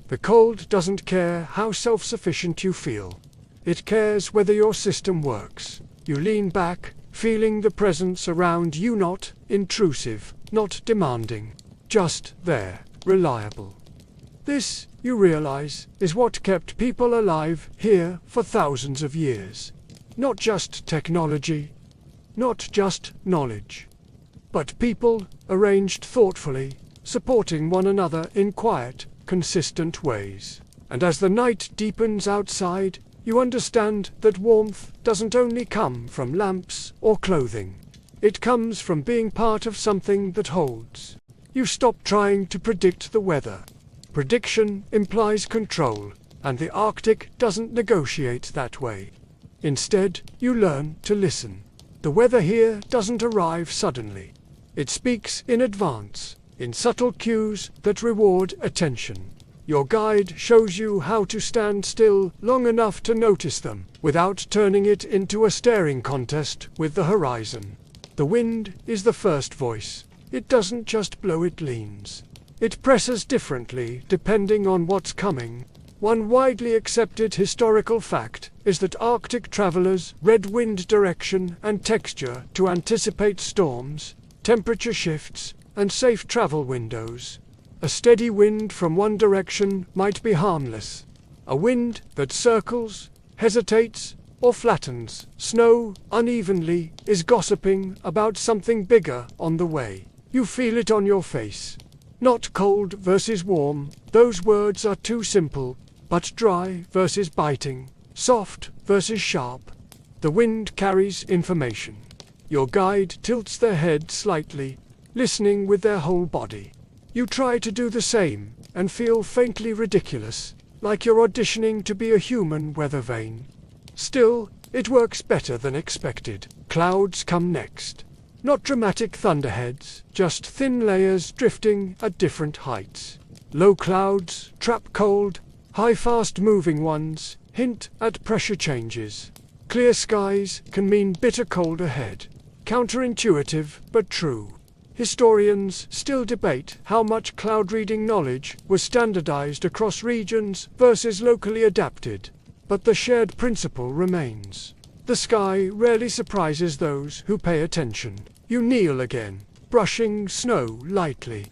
The cold doesn't care how self-sufficient you feel. It cares whether your system works. You lean back, feeling the presence around you, not intrusive, not demanding, just there, reliable. This, you realize, is what kept people alive here for thousands of years. Not just technology, not just knowledge, but people, arranged thoughtfully, supporting one another in quiet, consistent ways. And as the night deepens outside, you understand that warmth doesn't only come from lamps or clothing. It comes from being part of something that holds. You stop trying to predict the weather. Prediction implies control, and the Arctic doesn't negotiate that way. Instead, you learn to listen. The weather here doesn't arrive suddenly. It speaks in advance, in subtle cues that reward attention. Your guide shows you how to stand still long enough to notice them, without turning it into a staring contest with the horizon. The wind is the first voice. It doesn't just blow, it leans. It presses differently depending on what's coming. One widely accepted historical fact is that Arctic travelers read wind direction and texture to anticipate storms, temperature shifts, and safe travel windows. A steady wind from one direction might be harmless. A wind that circles, hesitates, or flattens snow unevenly is gossiping about something bigger on the way. You feel it on your face. Not cold versus warm, those words are too simple, but dry versus biting, soft versus sharp. The wind carries information. Your guide tilts their head slightly, listening with their whole body. You try to do the same, and feel faintly ridiculous, like you're auditioning to be a human weather vane. Still, it works better than expected. Clouds come next. Not dramatic thunderheads, just thin layers drifting at different heights. Low clouds trap cold, high fast-moving ones hint at pressure changes. Clear skies can mean bitter cold ahead. Counterintuitive, but true. Historians still debate how much cloud-reading knowledge was standardized across regions versus locally adapted, but the shared principle remains. The sky rarely surprises those who pay attention. You kneel again, brushing snow lightly.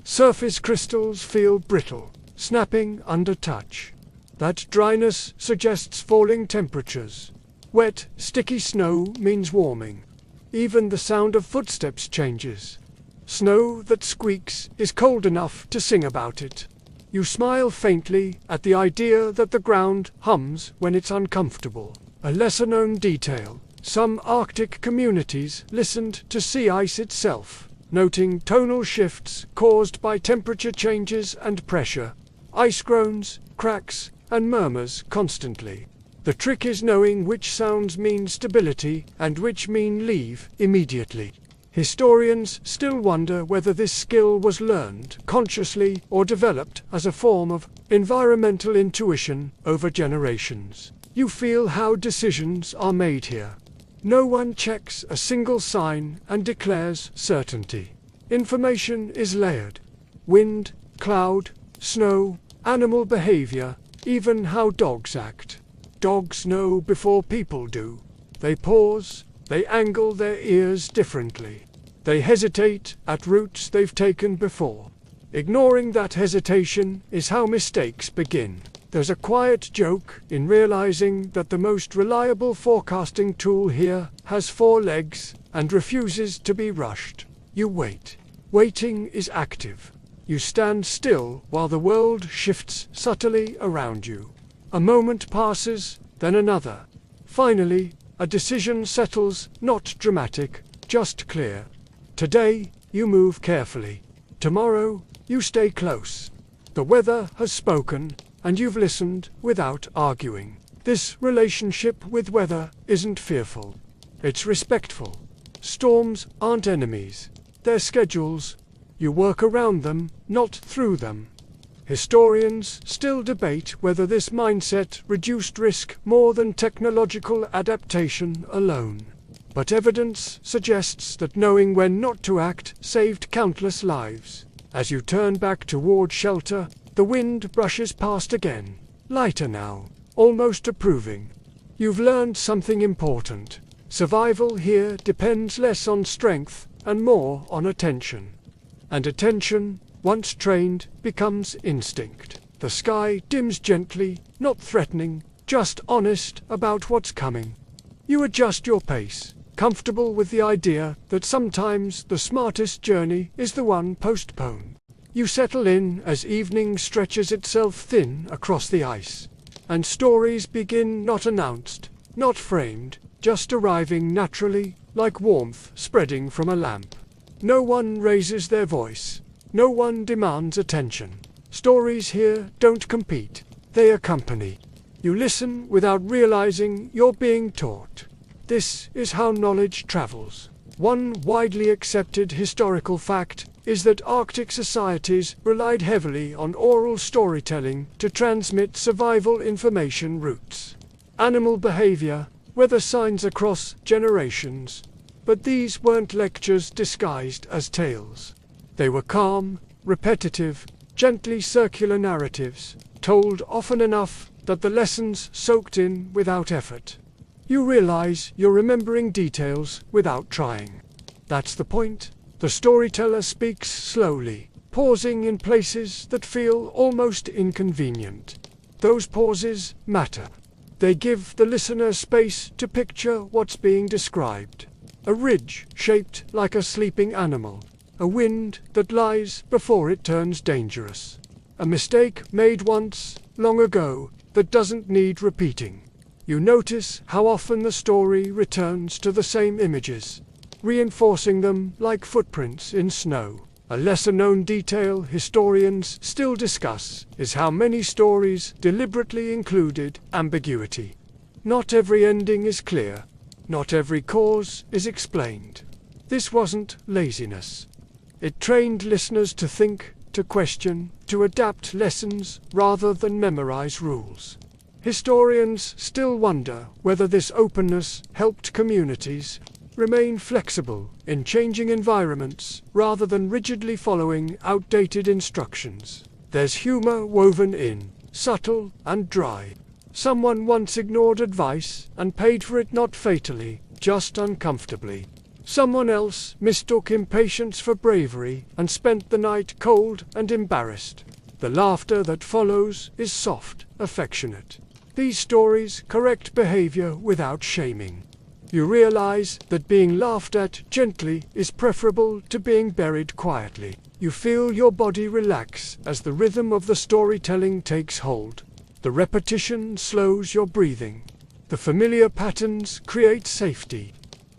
Surface crystals feel brittle, snapping under touch. That dryness suggests falling temperatures. Wet, sticky snow means warming. Even the sound of footsteps changes. Snow that squeaks is cold enough to sing about it. You smile faintly at the idea that the ground hums when it's uncomfortable. A lesser-known detail. Some Arctic communities listened to sea ice itself, noting tonal shifts caused by temperature changes and pressure. Ice groans, cracks, and murmurs constantly. The trick is knowing which sounds mean stability and which mean leave immediately. Historians still wonder whether this skill was learned consciously or developed as a form of environmental intuition over generations. You feel how decisions are made here. No one checks a single sign and declares certainty. Information is layered. Wind, cloud, snow, animal behavior, even how dogs act. Dogs know before people do. They pause, they angle their ears differently. They hesitate at routes they've taken before. Ignoring that hesitation is how mistakes begin. There's a quiet joke in realizing that the most reliable forecasting tool here has 4 legs and refuses to be rushed. You wait. Waiting is active. You stand still while the world shifts subtly around you. A moment passes, then another. Finally, a decision settles, not dramatic, just clear. Today, you move carefully. Tomorrow, you stay close. The weather has spoken, and you've listened without arguing. This relationship with weather isn't fearful. It's respectful. Storms aren't enemies. They're schedules. You work around them, not through them. Historians still debate whether this mindset reduced risk more than technological adaptation alone. But evidence suggests that knowing when not to act saved countless lives. As you turn back toward shelter, the wind brushes past again, lighter now, almost approving. You've learned something important. Survival here depends less on strength and more on attention. And attention, once trained, becomes instinct. The sky dims gently, not threatening, just honest about what's coming. You adjust your pace, comfortable with the idea that sometimes the smartest journey is the one postponed. You settle in as evening stretches itself thin across the ice, and stories begin not announced, not framed, just arriving naturally, like warmth spreading from a lamp. No one raises their voice, no one demands attention. Stories here don't compete, they accompany. You listen without realizing you're being taught. This is how knowledge travels. One widely accepted historical fact is that Arctic societies relied heavily on oral storytelling to transmit survival information routes. Animal behavior, weather signs across generations. But these weren't lectures disguised as tales. They were calm, repetitive, gently circular narratives, told often enough that the lessons soaked in without effort. You realize you're remembering details without trying. That's the point. The storyteller speaks slowly, pausing in places that feel almost inconvenient. Those pauses matter. They give the listener space to picture what's being described. A ridge shaped like a sleeping animal. A wind that lies before it turns dangerous. A mistake made once, long ago, that doesn't need repeating. You notice how often the story returns to the same images, reinforcing them like footprints in snow. A lesser-known detail historians still discuss is how many stories deliberately included ambiguity. Not every ending is clear. Not every cause is explained. This wasn't laziness. It trained listeners to think, to question, to adapt lessons rather than memorize rules. Historians still wonder whether this openness helped communities remain flexible in changing environments rather than rigidly following outdated instructions. There's humor woven in, subtle and dry. Someone once ignored advice and paid for it not fatally, just uncomfortably. Someone else mistook impatience for bravery and spent the night cold and embarrassed. The laughter that follows is soft, affectionate. These stories correct behavior without shaming. You realize that being laughed at gently is preferable to being buried quietly. You feel your body relax as the rhythm of the storytelling takes hold. The repetition slows your breathing. The familiar patterns create safety.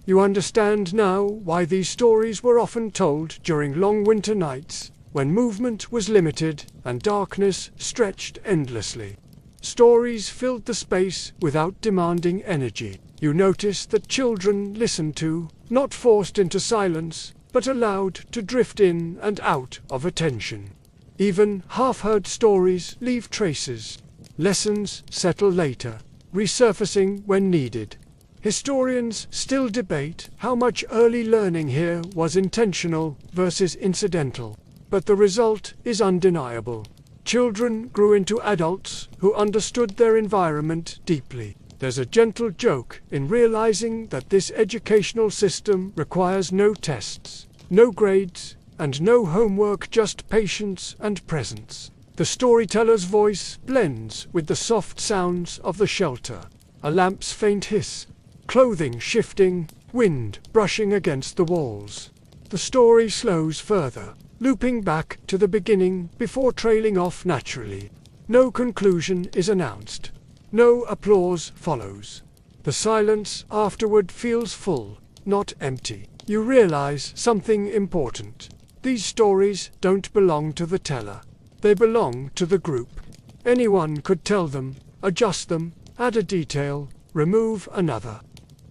You understand now why these stories were often told during long winter nights, when movement was limited and darkness stretched endlessly. Stories filled the space without demanding energy. You notice that children listened to, not forced into silence, but allowed to drift in and out of attention. Even half-heard stories leave traces. Lessons settle later, resurfacing when needed. Historians still debate how much early learning here was intentional versus incidental, but the result is undeniable. Children grew into adults who understood their environment deeply. There's a gentle joke in realizing that this educational system requires no tests, no grades, and no homework, just patience and presence. The storyteller's voice blends with the soft sounds of the shelter, a lamp's faint hiss, clothing shifting, wind brushing against the walls. The story slows further, looping back to the beginning before trailing off naturally. No conclusion is announced. No applause follows. The silence afterward feels full, not empty. You realize something important. These stories don't belong to the teller. They belong to the group. Anyone could tell them, adjust them, add a detail, remove another.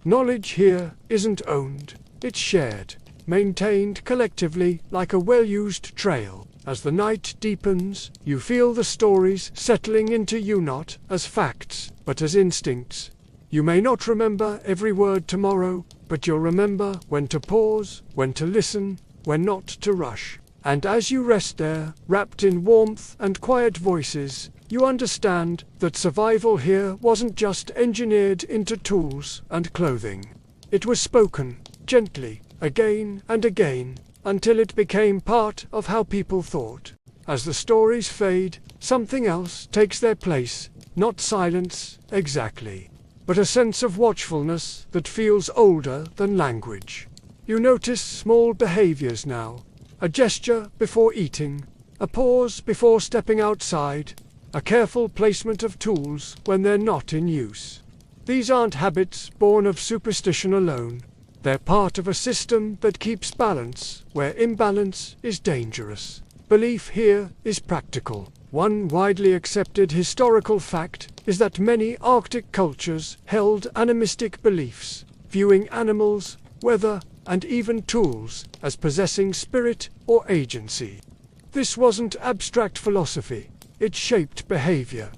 Knowledge here isn't owned, it's shared, maintained collectively like a well-used trail. As the night deepens, you feel the stories settling into you not as facts, but as instincts. You may not remember every word tomorrow, but you'll remember when to pause, when to listen, when not to rush. And as you rest there, wrapped in warmth and quiet voices, you understand that survival here wasn't just engineered into tools and clothing. It was spoken, gently, again and again, until it became part of how people thought. As the stories fade, something else takes their place, not silence exactly, but a sense of watchfulness that feels older than language. You notice small behaviors now, a gesture before eating, a pause before stepping outside, a careful placement of tools when they're not in use. These aren't habits born of superstition alone. They're part of a system that keeps balance where imbalance is dangerous. Belief here is practical. One widely accepted historical fact is that many Arctic cultures held animistic beliefs, viewing animals, weather, and even tools as possessing spirit or agency. This wasn't abstract philosophy, it shaped behavior.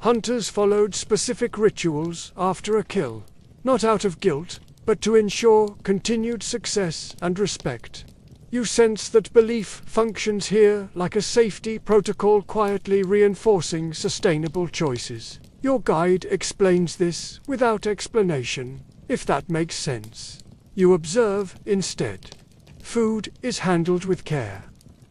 Hunters followed specific rituals after a kill, not out of guilt, but to ensure continued success and respect. You sense that belief functions here like a safety protocol, quietly reinforcing sustainable choices. Your guide explains this without explanation, if that makes sense. You observe instead. Food is handled with care.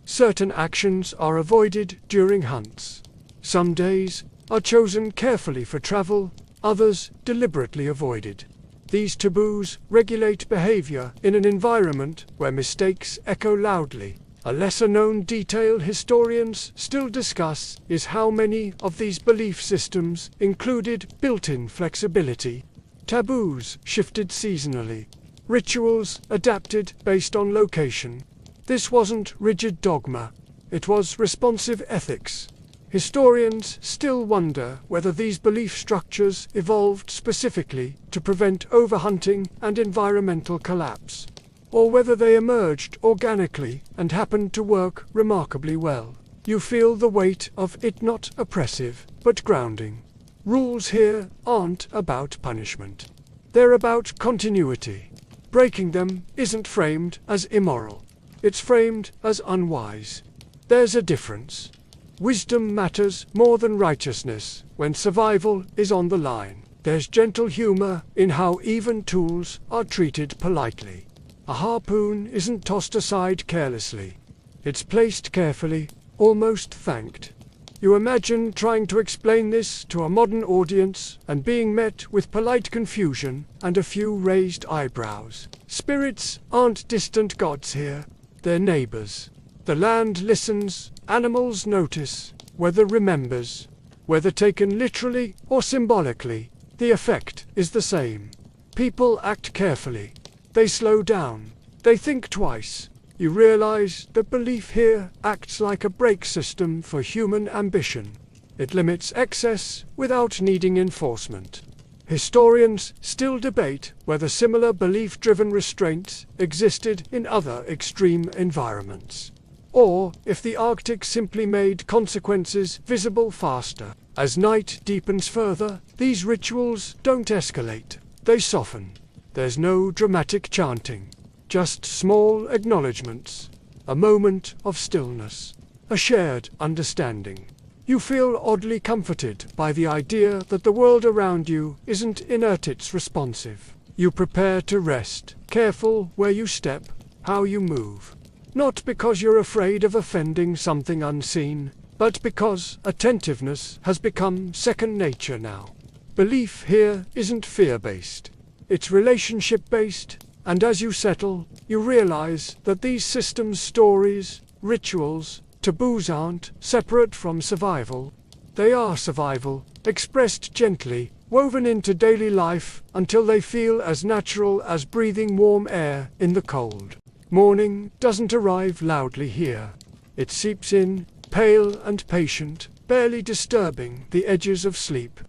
Certain actions are avoided during hunts. Some days are chosen carefully for travel, others deliberately avoided. These taboos regulate behavior in an environment where mistakes echo loudly. A lesser-known detail historians still discuss is how many of these belief systems included built-in flexibility. Taboos shifted seasonally. Rituals adapted based on location. This wasn't rigid dogma. It was responsive ethics. Historians still wonder whether these belief structures evolved specifically to prevent overhunting and environmental collapse, or whether they emerged organically and happened to work remarkably well. You feel the weight of it, not oppressive, but grounding. Rules here aren't about punishment. They're about continuity. Breaking them isn't framed as immoral. It's framed as unwise. There's a difference. Wisdom matters more than righteousness when survival is on the line. There's gentle humor in how even tools are treated politely. A harpoon isn't tossed aside carelessly. It's placed carefully, almost thanked. You imagine trying to explain this to a modern audience and being met with polite confusion and a few raised eyebrows. Spirits aren't distant gods here. They're neighbors. The land listens, animals notice, weather remembers. Whether taken literally or symbolically, the effect is the same. People act carefully. They slow down. They think twice. You realize that belief here acts like a brake system for human ambition. It limits excess without needing enforcement. Historians still debate whether similar belief-driven restraints existed in other extreme environments, or if the Arctic simply made consequences visible faster. As night deepens further, these rituals don't escalate, they soften. There's no dramatic chanting, just small acknowledgements, a moment of stillness, a shared understanding. You feel oddly comforted by the idea that the world around you isn't inert, it's responsive. You prepare to rest, careful where you step, how you move. Not because you're afraid of offending something unseen, but because attentiveness has become second nature now. Belief here isn't fear-based. It's relationship-based, and as you settle, you realize that these systems, stories, rituals, taboos aren't separate from survival. They are survival, expressed gently, woven into daily life until they feel as natural as breathing warm air in the cold. Morning doesn't arrive loudly here. It seeps in, pale and patient, barely disturbing the edges of sleep.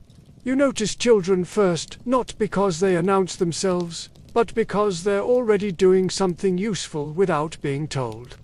You notice children first, not because they announce themselves, but because they're already doing something useful without being told.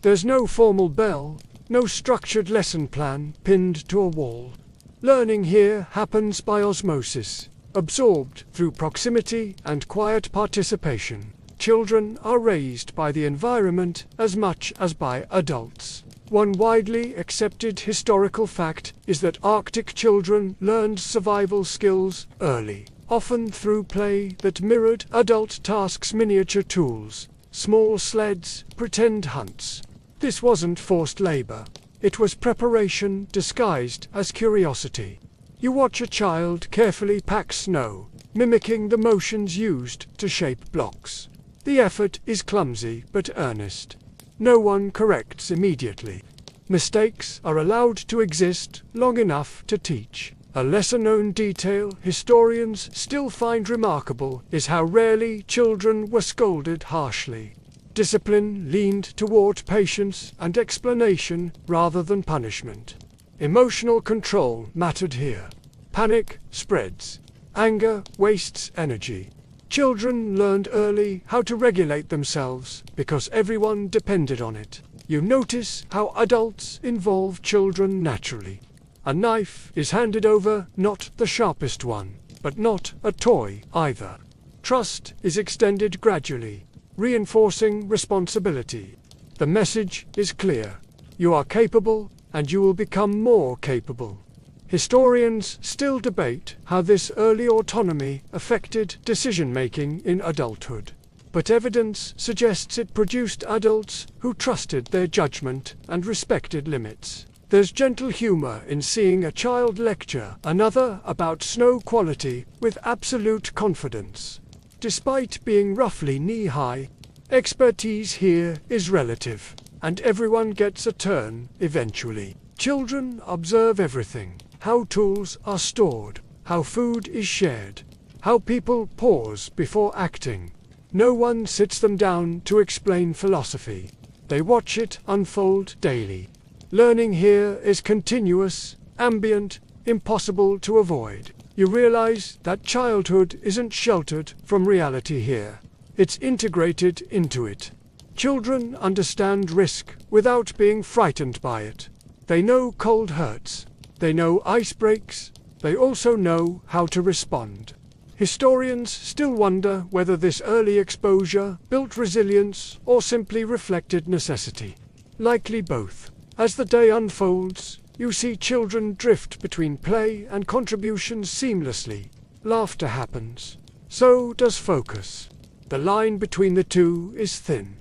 There's no formal bell, no structured lesson plan pinned to a wall. Learning here happens by osmosis, absorbed through proximity and quiet participation. Children are raised by the environment as much as by adults. One widely accepted historical fact is that Arctic children learned survival skills early, often through play that mirrored adult tasks, miniature tools, small sleds, pretend hunts. This wasn't forced labor. It was preparation disguised as curiosity. You watch a child carefully pack snow, mimicking the motions used to shape blocks. The effort is clumsy but earnest. No one corrects immediately. Mistakes are allowed to exist long enough to teach. A lesser-known detail historians still find remarkable is how rarely children were scolded harshly. Discipline leaned toward patience and explanation rather than punishment. Emotional control mattered here. Panic spreads. Anger wastes energy. Children learned early how to regulate themselves because everyone depended on it. You notice how adults involve children naturally. A knife is handed over, not the sharpest one, but not a toy either. Trust is extended gradually, reinforcing responsibility. The message is clear. You are capable, and you will become more capable. Historians still debate how this early autonomy affected decision-making in adulthood, but evidence suggests it produced adults who trusted their judgment and respected limits. There's gentle humor in seeing a child lecture another about snow quality with absolute confidence. Despite being roughly knee-high, expertise here is relative, and everyone gets a turn eventually. Children observe everything: how tools are stored, how food is shared, how people pause before acting. No one sits them down to explain philosophy. They watch it unfold daily. Learning here is continuous, ambient, impossible to avoid. You realize that childhood isn't sheltered from reality here. It's integrated into it. Children understand risk without being frightened by it. They know cold hurts. They know ice breaks. They also know how to respond. Historians still wonder whether this early exposure built resilience or simply reflected necessity. Likely both. As the day unfolds, you see children drift between play and contributions seamlessly. Laughter happens. So does focus. The line between the two is thin.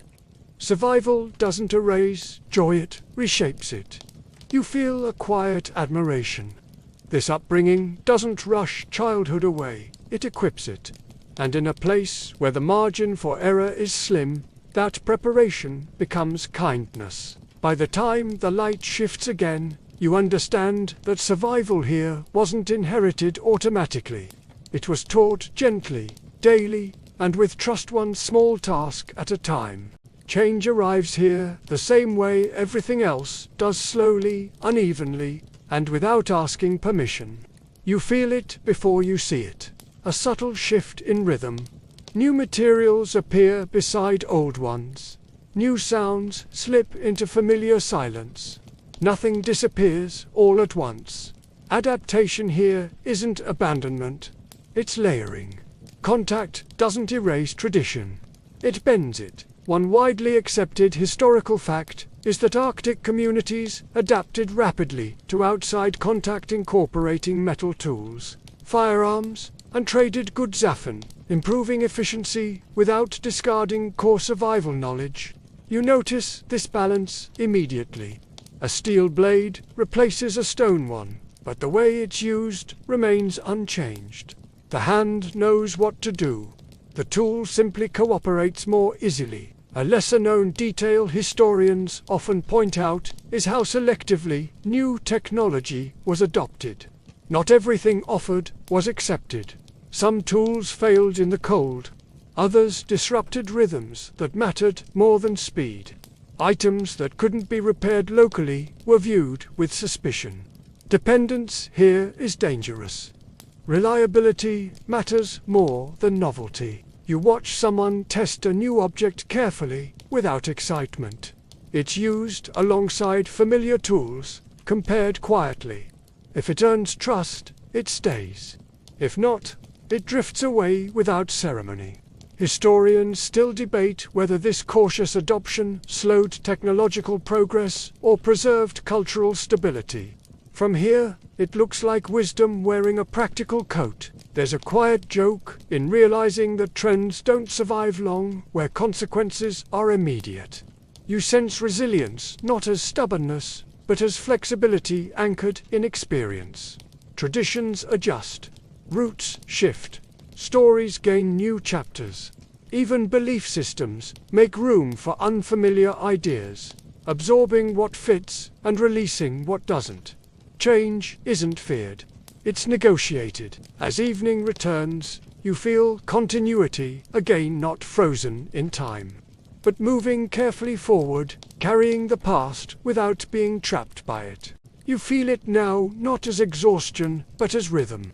Survival doesn't erase joy, it reshapes it. You feel a quiet admiration. This upbringing doesn't rush childhood away, it equips it. And in a place where the margin for error is slim, that preparation becomes kindness. By the time the light shifts again, you understand that survival here wasn't inherited automatically. It was taught gently, daily, and with trust, one small task at a time. Change arrives here the same way everything else does, slowly, unevenly, and without asking permission. You feel it before you see it. A subtle shift in rhythm. New materials appear beside old ones. New sounds slip into familiar silence. Nothing disappears all at once. Adaptation here isn't abandonment. It's layering. Contact doesn't erase tradition. It bends it. One widely accepted historical fact is that Arctic communities adapted rapidly to outside contact, incorporating metal tools, firearms, and traded goods often, improving efficiency without discarding core survival knowledge. You notice this balance immediately. A steel blade replaces a stone one, but the way it's used remains unchanged. The hand knows what to do. The tool simply cooperates more easily. A lesser-known detail historians often point out is how selectively new technology was adopted. Not everything offered was accepted. Some tools failed in the cold. Others disrupted rhythms that mattered more than speed. Items that couldn't be repaired locally were viewed with suspicion. Dependence here is dangerous. Reliability matters more than novelty. You watch someone test a new object carefully, without excitement. It's used alongside familiar tools, compared quietly. If it earns trust, it stays. If not, it drifts away without ceremony. Historians still debate whether this cautious adoption slowed technological progress or preserved cultural stability. From here, it looks like wisdom wearing a practical coat. There's a quiet joke in realizing that trends don't survive long, where consequences are immediate. You sense resilience not as stubbornness, but as flexibility anchored in experience. Traditions adjust. Roots shift. Stories gain new chapters. Even belief systems make room for unfamiliar ideas, absorbing what fits and releasing what doesn't. Change isn't feared. It's negotiated. As evening returns, you feel continuity, again not frozen in time, but moving carefully forward, carrying the past without being trapped by it. You feel it now not as exhaustion, but as rhythm.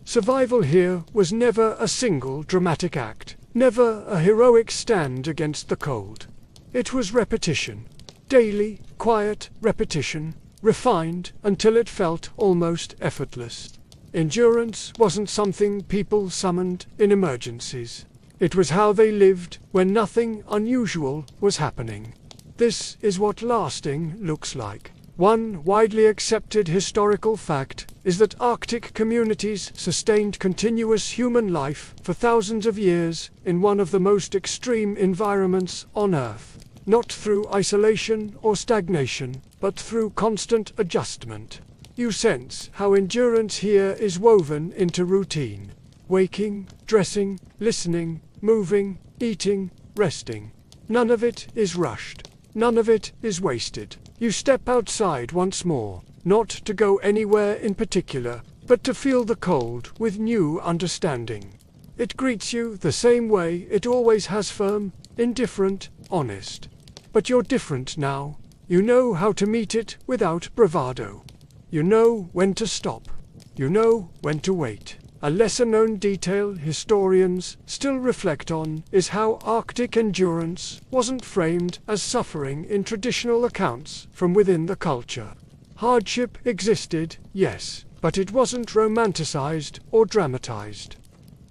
Survival here was never a single dramatic act, never a heroic stand against the cold. It was repetition. Daily, quiet repetition, refined until it felt almost effortless. Endurance wasn't something people summoned in emergencies. It was how they lived when nothing unusual was happening. This is what lasting looks like. One widely accepted historical fact is that Arctic communities sustained continuous human life for thousands of years in one of the most extreme environments on Earth, not through isolation or stagnation, but through constant adjustment. You sense how endurance here is woven into routine. Waking, dressing, listening, moving, eating, resting. None of it is rushed. None of it is wasted. You step outside once more, not to go anywhere in particular, but to feel the cold with new understanding. It greets you the same way it always has, firm, indifferent, honest. But you're different now. You know how to meet it without bravado. You know when to stop. You know when to wait. A lesser-known detail historians still reflect on is how Arctic endurance wasn't framed as suffering in traditional accounts from within the culture. Hardship existed, yes, but it wasn't romanticized or dramatized.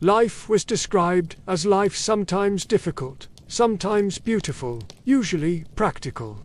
Life was described as life sometimes difficult, sometimes beautiful, usually practical.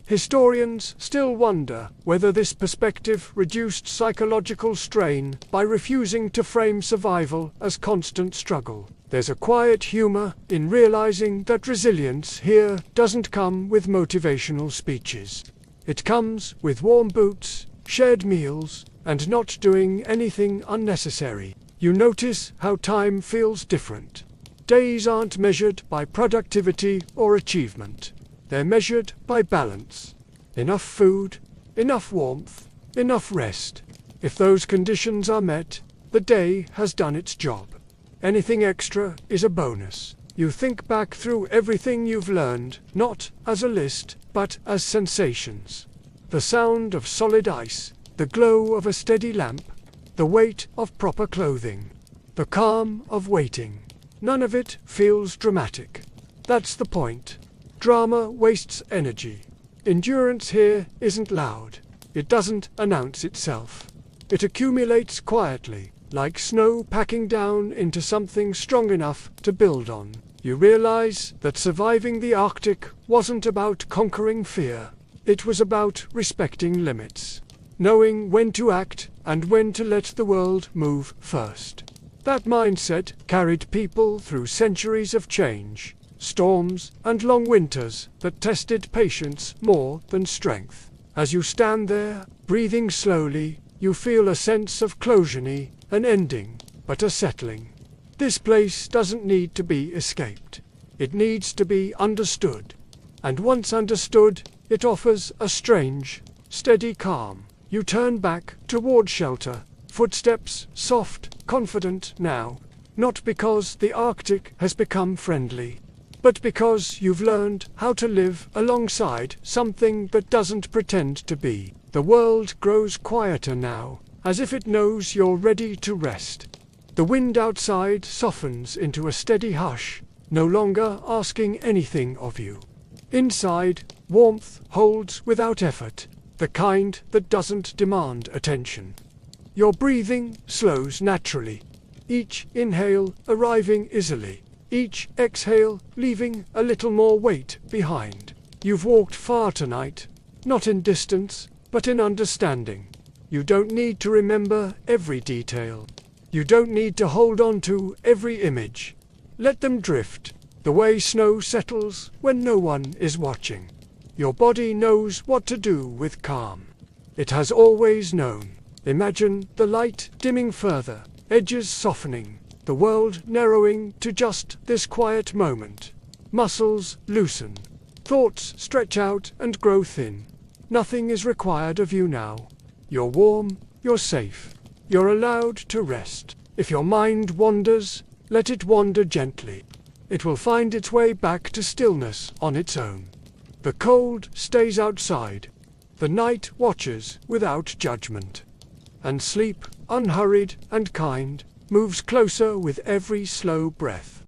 Historians still wonder whether this perspective reduced psychological strain by refusing to frame survival as constant struggle. There's a quiet humor in realizing that resilience here doesn't come with motivational speeches. It comes with warm boots, shared meals, and not doing anything unnecessary. You notice how time feels different. Days aren't measured by productivity or achievement. They're measured by balance. Enough food, enough warmth, enough rest. If those conditions are met, the day has done its job. Anything extra is a bonus. You think back through everything you've learned, not as a list, but as sensations. The sound of solid ice, the glow of a steady lamp, the weight of proper clothing, the calm of waiting. None of it feels dramatic. That's the point. Drama wastes energy. Endurance here isn't loud. It doesn't announce itself. It accumulates quietly, like snow packing down into something strong enough to build on. You realize that surviving the Arctic wasn't about conquering fear. It was about respecting limits, knowing when to act and when to let the world move first. That mindset carried people through centuries of change. Storms and long winters that tested patience more than strength. As you stand there, breathing slowly, you feel a sense of closure, an ending, but a settling. This place doesn't need to be escaped. It needs to be understood. And once understood, it offers a strange, steady calm. You turn back toward shelter, footsteps soft, confident now, not because the Arctic has become friendly, but because you've learned how to live alongside something that doesn't pretend to be. The world grows quieter now, as if it knows you're ready to rest. The wind outside softens into a steady hush, no longer asking anything of you. Inside, warmth holds without effort, the kind that doesn't demand attention. Your breathing slows naturally, each inhale arriving easily. Each exhale leaving a little more weight behind. You've walked far tonight, not in distance, but in understanding. You don't need to remember every detail. You don't need to hold on to every image. Let them drift, the way snow settles when no one is watching. Your body knows what to do with calm. It has always known. Imagine the light dimming further, edges softening, the world narrowing to just this quiet moment. Muscles loosen, thoughts stretch out and grow thin. Nothing is required of you now. You're warm, you're safe, you're allowed to rest. If your mind wanders, let it wander gently. It will find its way back to stillness on its own. The cold stays outside. The night watches without judgment. And sleep, unhurried and kind, moves closer with every slow breath.